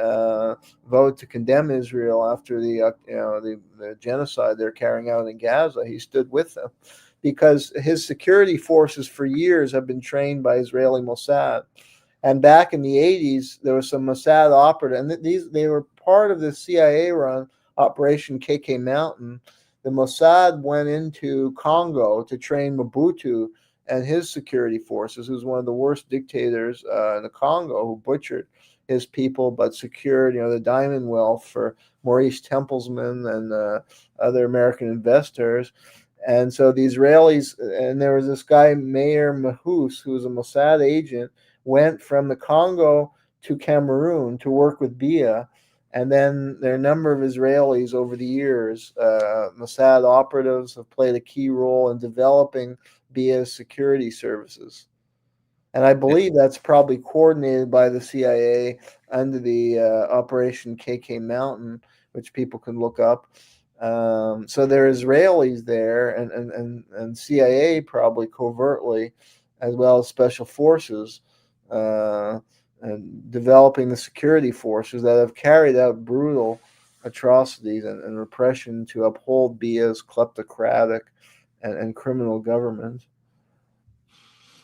vote to condemn Israel after the genocide they're carrying out in Gaza. He stood with them because his security forces for years have been trained by Israeli Mossad. And back in the 80s, there was some Mossad operative, and they were part of the CIA-run Operation KK Mountain. The Mossad went into Congo to train Mobutu and his security forces, who's one of the worst dictators in the Congo, who butchered his people but secured the diamond wealth for Maurice Tempelsman and other American investors. And so the Israelis, and there was this guy Meir Mahous, who was a Mossad agent, went from the Congo to Cameroon to work with Bia. And then there are a number of Israelis over the years, Mossad operatives, have played a key role in developing Bia's security services. And I believe that's probably coordinated by the CIA under the Operation KK Mountain, which people can look up. So there are Israelis there, and CIA probably covertly, as well as special forces, and developing the security forces that have carried out brutal atrocities and repression to uphold Bia's kleptocratic and criminal government.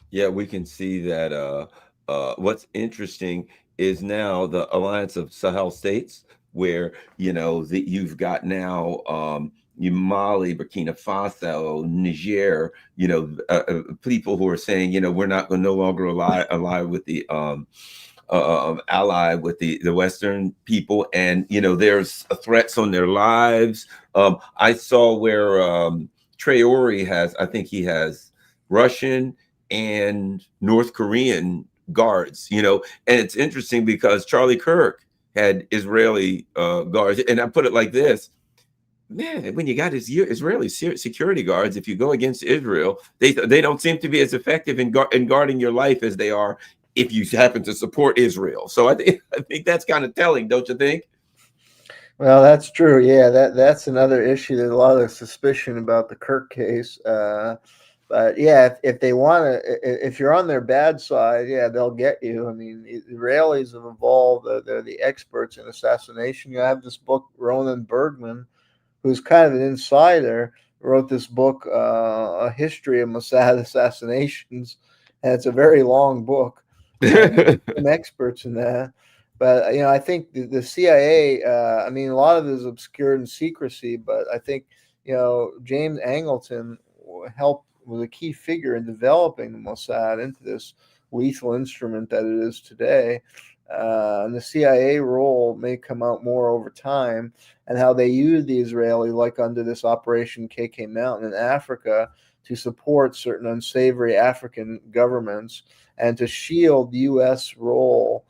Yeah, we can see that. What's interesting is now the alliance of Sahel states, where that you've got now Mali, Burkina Faso, Niger. People who are saying, we're not going to no longer ally with the ally with the Western people, and there's threats on their lives. I saw where Traore has, I think he has Russian and North Korean guards, and it's interesting because Charlie Kirk had Israeli guards, and I put it like this. Man, when you got Israeli security guards, if you go against Israel, they don't seem to be as effective in guarding your life as they are if you happen to support Israel. So I think that's kind of telling, don't you think? Well, that's true. Yeah, that's another issue. There's a lot of suspicion about the Kirk case. But yeah, if they want to, if you're on their bad side, yeah, they'll get you. I mean, the Israelis have evolved. They're the experts in assassination. You have this book, Ronan Bergman, who's kind of an insider, wrote this book, A History of Mossad Assassinations. And it's a very long book. Some experts in that. But, I think the CIA, I mean, a lot of it is obscured in secrecy, but I think, James Angleton helped, was a key figure in developing the Mossad into this lethal instrument that it is today. And the CIA role may come out more over time, and how they use the Israeli, like under this Operation KK Mountain in Africa, to support certain unsavory African governments and to shield the U.S. role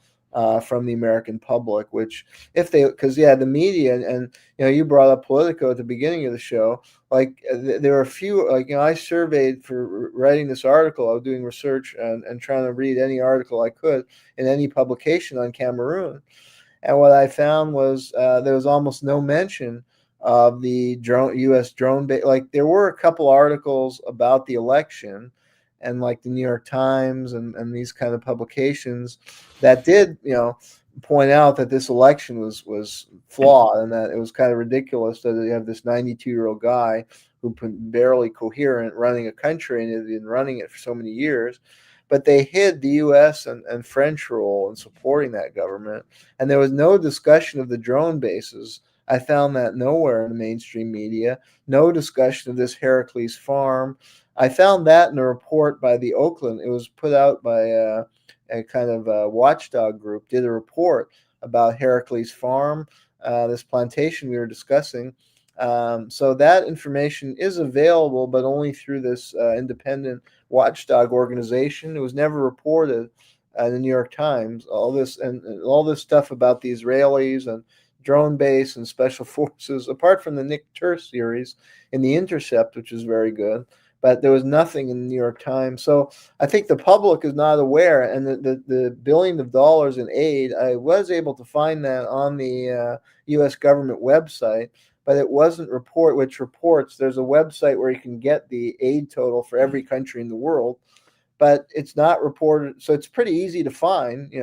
from the American public. Which, because the media, and you brought up Politico at the beginning of the show. Like there are a few, I surveyed for writing this article. I was doing research and trying to read any article I could in any publication on Cameroon. And what I found was there was almost no mention of the U.S. drone. Like there were a couple articles about the election, and like the New York Times and these kind of publications that did, point out that this election was flawed, and that it was kind of ridiculous that you have this 92-year-old guy who barely coherent running a country and had been running it for so many years. But they hid the U.S. and French role in supporting that government. And there was no discussion of the drone bases. I found that nowhere in the mainstream media. No discussion of this Heracles farm. I found that in a report by the Oakland. It was put out by a kind of watchdog group, did a report about Heracles farm, this plantation we were discussing. So that information is available, but only through this independent watchdog organization. It was never reported in the New York Times. All this stuff about the Israelis and drone base and special forces, apart from the Nick Tur series in The Intercept, which is very good. But there was nothing in the New York Times. So I think the public is not aware. And the billions of dollars in aid, I was able to find that on the U.S. government website, but it wasn't which reports. There's a website where you can get the aid total for every country in the world, but it's not reported. So it's pretty easy to find.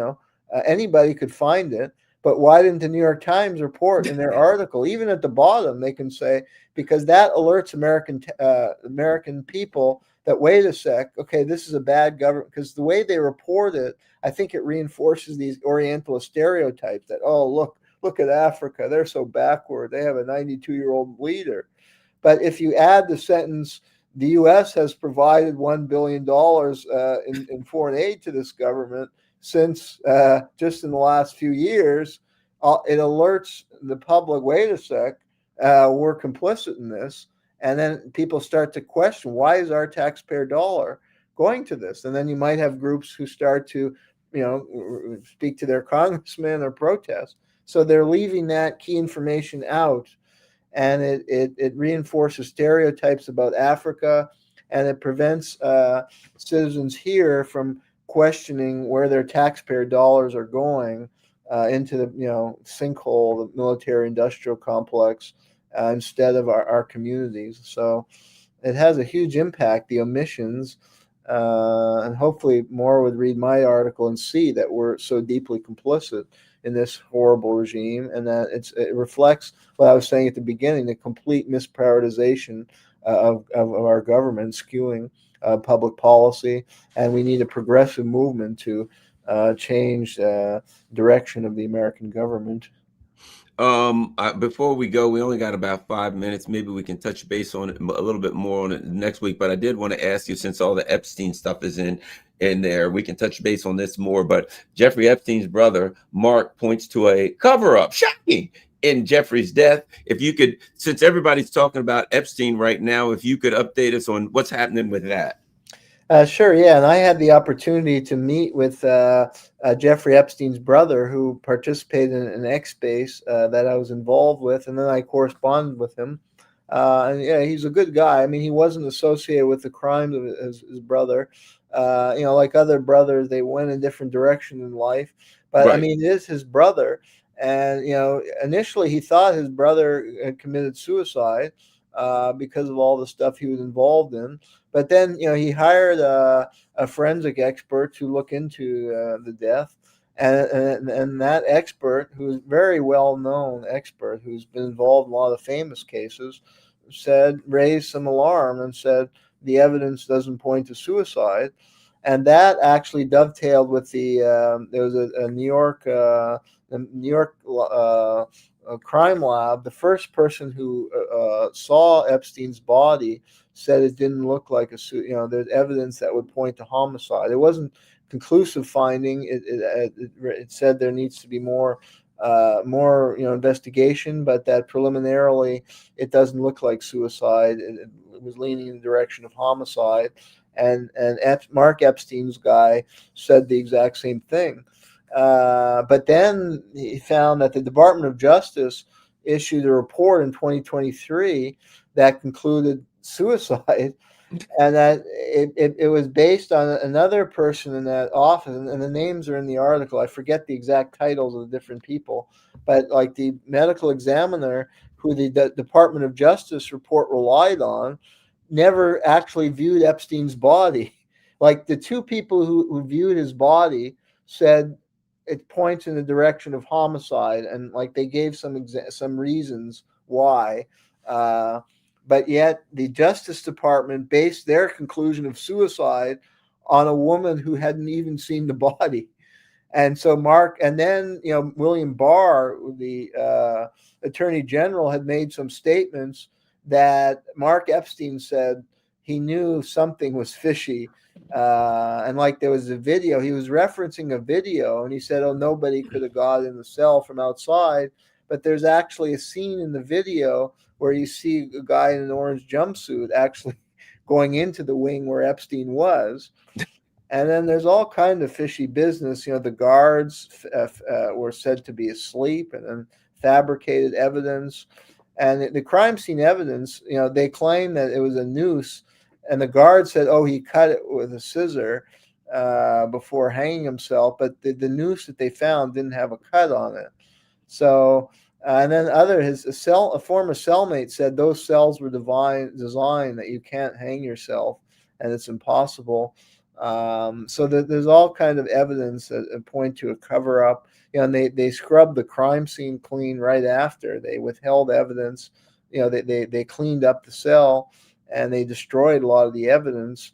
Anybody could find it. But why didn't the New York Times report in their article? Even at the bottom, they can say, because that alerts American people that, wait a sec, okay, this is a bad government. Because the way they report it, I think it reinforces these Orientalist stereotypes that, oh, look at Africa, they're so backward. They have a 92-year-old leader. But if you add the sentence, the U.S. has provided $1 billion in foreign aid to this government since just in the last few years, it alerts the public, wait a sec, we're complicit in this. And then people start to question, why is our taxpayer dollar going to this? And then you might have groups who start to, speak to their congressman or protest. So they're leaving that key information out. And it reinforces stereotypes about Africa, and it prevents citizens here from questioning where their taxpayer dollars are going into the sinkhole, the military-industrial complex, instead of our communities. So it has a huge impact. The omissions, and hopefully more would read my article and see that we're so deeply complicit in this horrible regime, and that it reflects what I was saying at the beginning: the complete misprioritization of our government, skewing public policy, and we need a progressive movement to change direction of the American government. Before we go, we only got about 5 minutes. Maybe we can touch base on it a little bit more on it next week. But I did want to ask you, since all the Epstein stuff is in there, we can touch base on this more. But Jeffrey Epstein's brother, Mark, points to a cover-up, shocking, in Jeffrey's death. If you could, since everybody's talking about Epstein right now, if you could update us on what's happening with that. Sure, yeah, and I had the opportunity to meet with Jeffrey Epstein's brother, who participated in an X Base that I was involved with, and then I corresponded with him. And yeah, he's a good guy. I mean, he wasn't associated with the crimes of his brother. Like other brothers, they went in different directions in life. But I Right. mean, it is his brother, and initially he thought his brother had committed suicide because of all the stuff he was involved in. But then, he hired a forensic expert to look into the death, and that expert, who's a very well known expert, who's been involved in a lot of famous cases, raised some alarm and said the evidence doesn't point to suicide, and that actually dovetailed with there was a New York crime lab. The first person who saw Epstein's body said it didn't look like there's evidence that would point to homicide. It wasn't conclusive finding. It said there needs to be more investigation, but that preliminarily it doesn't look like suicide. It was leaning in the direction of homicide, and Mark Epstein's guy said the exact same thing. But then he found that the Department of Justice issued a report in 2023 that concluded suicide, and that it was based on another person in that office, and the names are in the article. I forget the exact titles of the different people, but like the medical examiner who the Department of Justice report relied on never actually viewed Epstein's body. Like the two people who viewed his body said it points in the direction of homicide, and like they gave some reasons why. But yet the Justice Department based their conclusion of suicide on a woman who hadn't even seen the body. And so William Barr, the Attorney General, had made some statements that Mark Epstein said he knew something was fishy. And like there was a video, he was referencing a video, and he said, oh, nobody could have got in the cell from outside. But there's actually a scene in the video where you see a guy in an orange jumpsuit actually going into the wing where Epstein was. And then there's all kind of fishy business. The guards were said to be asleep, and then fabricated evidence. And the crime scene evidence, they claim that it was a noose, and the guard said, oh, he cut it with a scissor before hanging himself. But the noose that they found didn't have a cut on it. So, and then a former cellmate said those cells were designed that you can't hang yourself, and it's impossible. So there's all kind of evidence that point to a cover up. And they scrubbed the crime scene clean right after. They withheld evidence. They cleaned up the cell, and they destroyed a lot of the evidence.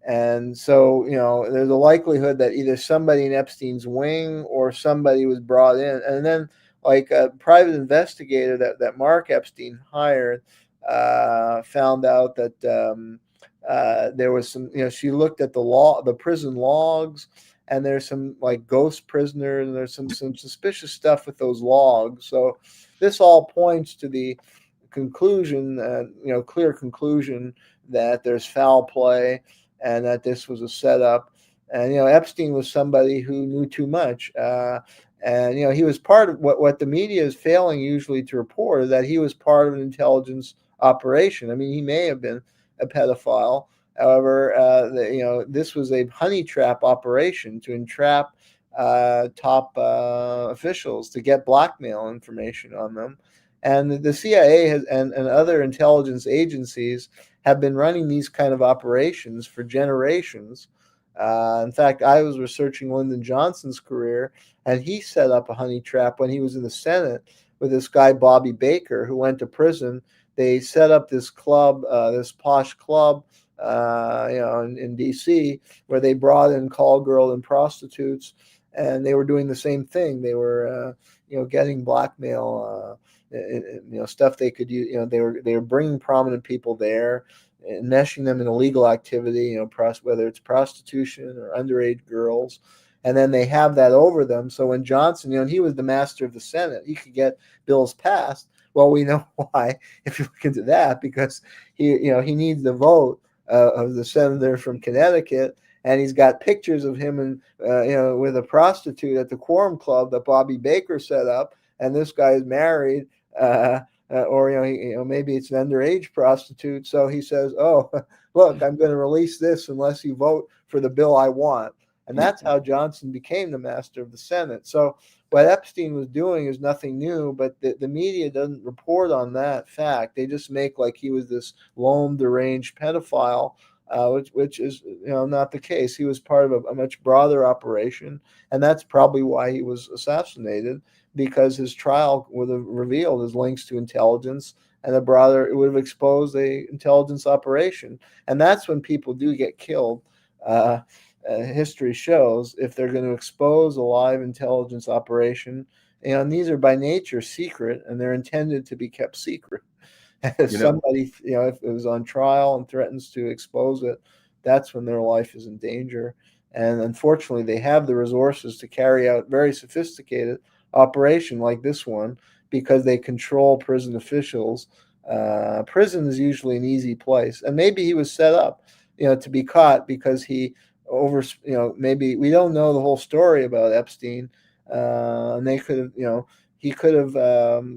And so, there's a likelihood that either somebody in Epstein's wing or somebody was brought in. And then like a private investigator that Mark Epstein hired found out that there was some, she looked at the prison logs, and there's some like ghost prisoners, and there's some suspicious stuff with those logs. So this all points to the conclusion, clear conclusion that there's foul play, and that this was a setup. And Epstein was somebody who knew too much, and he was part of what the media is failing usually to report, is that he was part of an intelligence operation. I mean, he may have been a pedophile. However, this was a honey trap operation to entrap top officials to get blackmail information on them. And the CIA and other intelligence agencies have been running these kind of operations for generations. In fact, I was researching Lyndon Johnson's career, and he set up a honey trap when he was in the Senate with this guy, Bobby Baker, who went to prison. They set up this club, this posh club, in D.C., where they brought in call girl and prostitutes, and they were doing the same thing. They were, getting blackmail, stuff they could use. They were bringing prominent people there, enmeshing them in illegal activity, whether it's prostitution or underage girls. And then they have that over them. So when Johnson, he was the master of the Senate, he could get bills passed. Well, we know why, if you look into that, because he needs the vote of the senator from Connecticut, and he's got pictures of him and with a prostitute at the Quorum Club that Bobby Baker set up, and this guy is married, or maybe it's an underage prostitute. So he says, "Oh, look, I'm going to release this unless you vote for the bill I want." And that's how Johnson became the master of the Senate. So what Epstein was doing is nothing new, but the media doesn't report on that fact. They just make like he was this lone, deranged pedophile, which is not the case. He was part of a much broader operation, and that's probably why he was assassinated, because his trial would have revealed his links to intelligence, and it would have exposed a intelligence operation. And that's when people do get killed. History shows if they're going to expose a live intelligence operation, and these are by nature secret, and they're intended to be kept secret. If somebody, if it was on trial and threatens to expose it, that's when their life is in danger. And unfortunately, they have the resources to carry out very sophisticated operation like this one, because they control prison officials. Prison is usually an easy place, and maybe he was set up, to be caught because he maybe we don't know the whole story about Epstein, and they could have, he could have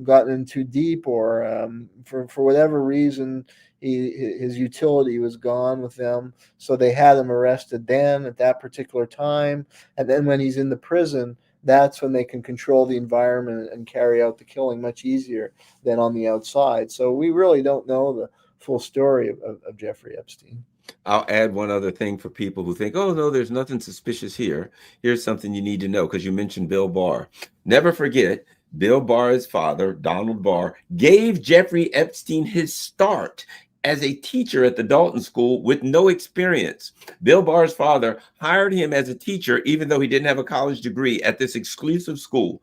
gotten in too deep, or for whatever reason, his utility was gone with them, so they had him arrested then at that particular time, and then when he's in the prison, that's when they can control the environment and carry out the killing much easier than on the outside. So we really don't know the full story of Jeffrey Epstein. I'll add one other thing for people who think, oh, no, there's nothing suspicious here. Here's something you need to know, because you mentioned Bill Barr. Never forget, Bill Barr's father, Donald Barr, gave Jeffrey Epstein his start as a teacher at the Dalton School with no experience. Bill Barr's father hired him as a teacher, even though he didn't have a college degree, at this exclusive school.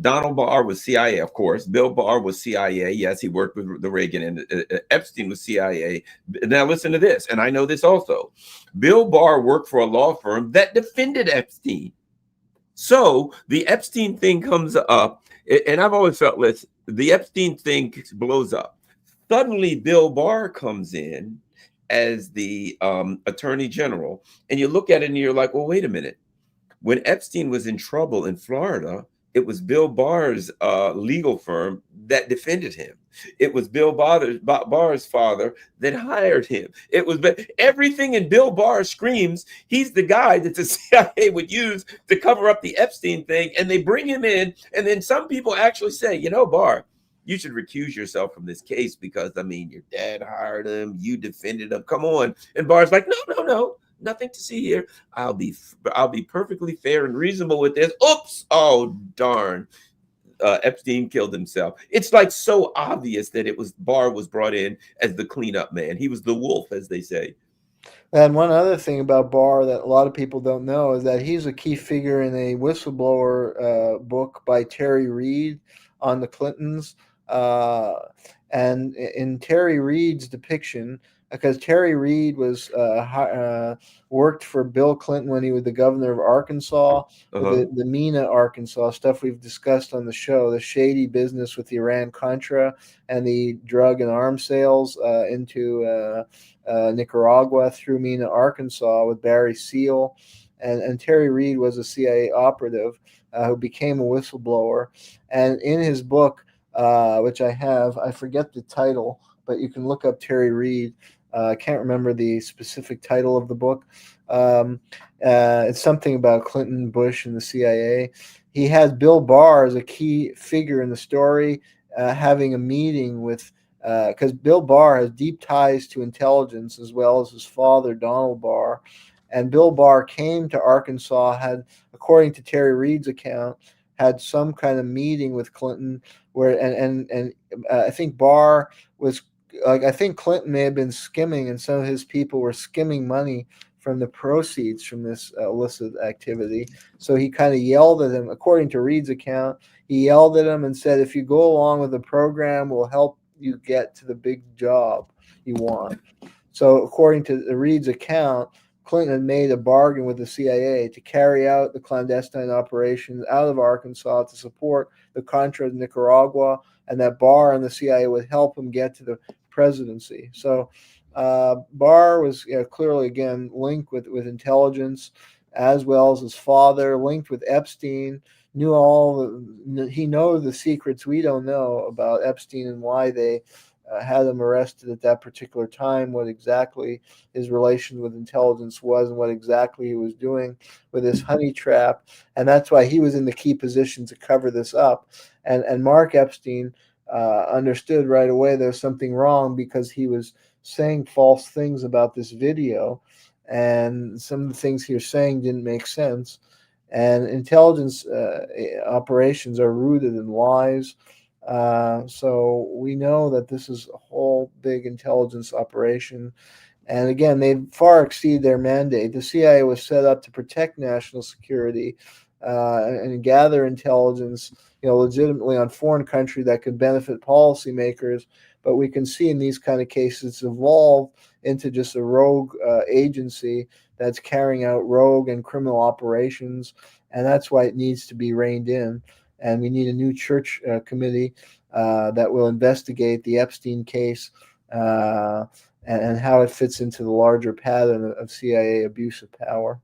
Donald Barr was CIA, of course. Bill Barr was CIA. Yes, he worked with the Reagan, and Epstein was CIA. Now listen to this, and I know this also. Bill Barr worked for a law firm that defended Epstein. So the Epstein thing comes up, and I've always felt this, the Epstein thing blows up. Suddenly, Bill Barr comes in as the attorney general, and you look at it and you're like, well, wait a minute. When Epstein was in trouble in Florida, it was Bill Barr's legal firm that defended him. It was Bill Barr's father that hired him. It was everything in Bill Barr screams he's the guy that the CIA would use to cover up the Epstein thing, and they bring him in, and then some people actually say, Barr, you should recuse yourself from this case because, your dad hired him, you defended him, come on. And Barr's like, no. Nothing to see here. I'll be perfectly fair and reasonable with this. Oops! Oh darn! Epstein killed himself. It's like so obvious that it was Barr was brought in as the cleanup man. He was the wolf, as they say. And one other thing about Barr that a lot of people don't know is that he's a key figure in a whistleblower book by Terry Reid on the Clintons. And in Terry Reid's depiction, because Terry Reid was worked for Bill Clinton when he was the governor of Arkansas, the MENA Arkansas stuff we've discussed on the show, the shady business with the Iran-Contra and the drug and arms sales into Nicaragua through MENA Arkansas with Barry Seal. And Terry Reid was a CIA operative who became a whistleblower. And in his book, which I forget the title, but you can look up Terry Reid. I can't remember the specific title of the book, It's something about Clinton, Bush, and the CIA. He has Bill Barr as a key figure in the story, having a meeting with, because Bill Barr has deep ties to intelligence as well as his father, Donald Barr. And Bill Barr came to Arkansas, had, according to Terry Reid's account, had some kind of meeting with Clinton where, and I think Barr was like, I think Clinton may have been skimming, and some of his people were skimming money from the proceeds from this illicit activity. So he kind of yelled at him. According to Reid's account, he yelled at him and said, "If you go along with the program, we'll help you get to the big job you want." So according to Reid's account, Clinton made a bargain with the CIA to carry out the clandestine operations out of Arkansas to support the Contras in Nicaragua, and that Barr and the CIA would help him get to the presidency. So Barr was clearly, again, linked with intelligence, as well as his father, linked with Epstein, he knows the secrets we don't know about Epstein and why they had him arrested at that particular time, what exactly his relation with intelligence was, and what exactly he was doing with this honey trap. And that's why he was in the key position to cover this up. And Mark Epstein understood right away there's something wrong, because he was saying false things about this video, and some of the things he was saying didn't make sense. And intelligence operations are rooted in lies. So we know that this is a whole big intelligence operation. And again, they far exceed their mandate. The CIA was set up to protect national security and gather intelligence, legitimately on foreign country that could benefit policymakers. But we can see in these kind of cases evolve into just a rogue agency that's carrying out rogue and criminal operations. And that's why it needs to be reined in. And we need a new church committee that will investigate the Epstein case and how it fits into the larger pattern of CIA abuse of power.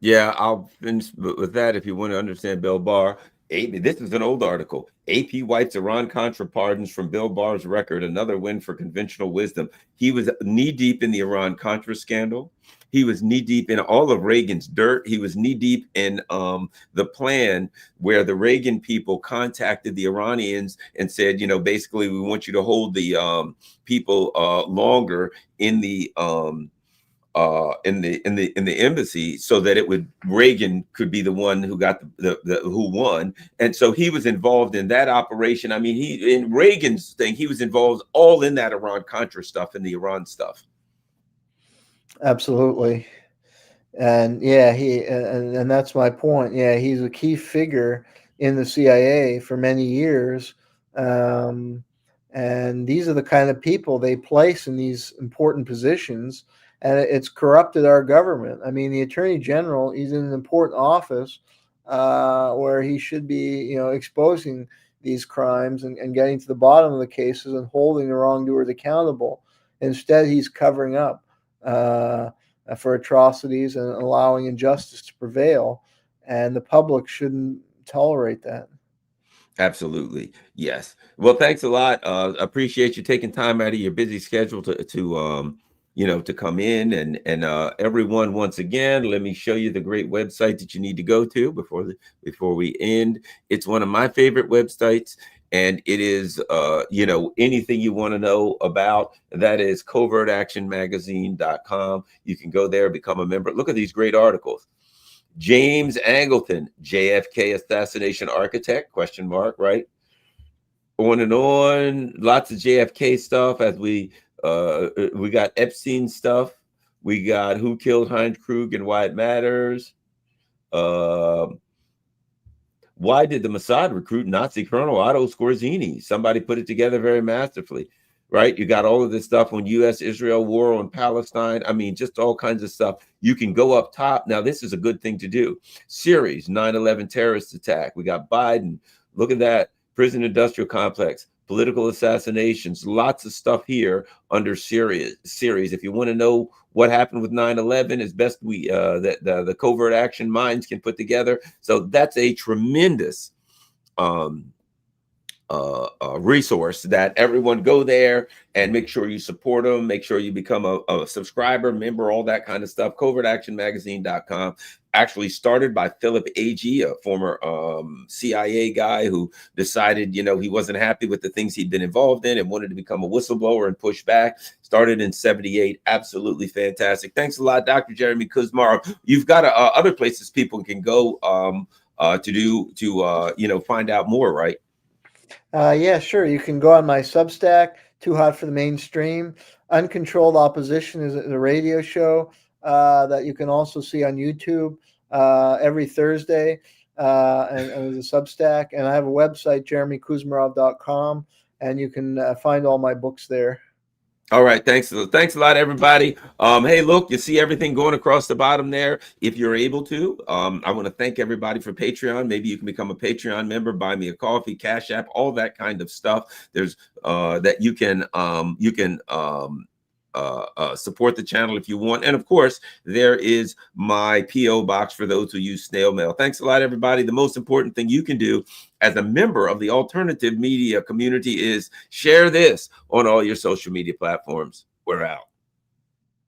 Yeah, I'll finish with that. If you want to understand Bill Barr, this is an old article. AP wipes Iran-Contra pardons from Bill Barr's record, another win for conventional wisdom. He was knee-deep in the Iran-Contra scandal. He was knee-deep in all of Reagan's dirt. He was knee-deep in the plan where the Reagan people contacted the Iranians and said, basically, we want you to hold the people longer in the embassy, so that Reagan could be the one who got who won. And so he was involved in that operation. I mean, in Reagan's thing, he was involved all in that Iran-Contra stuff and the Iran stuff. Absolutely. And yeah, and that's my point. Yeah, he's a key figure in the CIA for many years. And these are the kind of people they place in these important positions, and it's corrupted our government. I mean, the Attorney General, he's in an important office where he should be, exposing these crimes and getting to the bottom of the cases and holding the wrongdoers accountable. Instead, he's covering up for atrocities and allowing injustice to prevail, and the public shouldn't tolerate that. Absolutely. Yes. Well, thanks a lot. Appreciate you taking time out of your busy schedule to come in, and everyone, once again, let me show you the great website that you need to go to before we end. It's one of my favorite websites, and it is anything you want to know about. That is covertactionmagazine.com. You can go there, become a member. Look at these great articles. James Angleton, JFK assassination architect, ? Right? On and on. Lots of JFK stuff. As we got Epstein stuff. We got who killed Heinz Krug and why it matters. Why did the Mossad recruit Nazi Colonel Otto Skorzeny? Somebody put it together very masterfully. Right? You got all of this stuff on U.S.-Israel war on Palestine. I mean, just all kinds of stuff. You can go up top. Now, this is a good thing to do. Series, 9/11 terrorist attack. We got Biden. Look at that. Prison industrial complex. Political assassinations. Lots of stuff here under series. If you want to know what happened with 9/11, as best that the covert action minds can put together. So that's a tremendous resource that everyone go there and make sure you support them. Make sure you become a subscriber, member, all that kind of stuff. CovertActionMagazine.com. Actually started by Philip Agee, a former CIA guy who decided, you know, he wasn't happy with the things he'd been involved in and wanted to become a whistleblower and push back. Started in '78. Absolutely fantastic. Thanks a lot, Dr. Jeremy Kuzmarov. You've got other places people can go you know, find out more, right? Yeah, sure. You can go on my Substack, Too Hot for the Mainstream. Uncontrolled Opposition is a radio show that you can also see on YouTube every Thursday, and as a Substack. And I have a website, jeremykuzmarov.com, and you can find all my books there. All right, thanks a lot, everybody. Hey, look, you see everything going across the bottom there. If you're able to, I want to thank everybody for Patreon. Maybe you can become a Patreon member, buy me a coffee, Cash App, all that kind of stuff. There's that you can support the channel if you want. And of course, there is my PO box for those who use snail mail. Thanks a lot, everybody. The most important thing you can do as a member of the alternative media community is share this on all your social media platforms. We're out.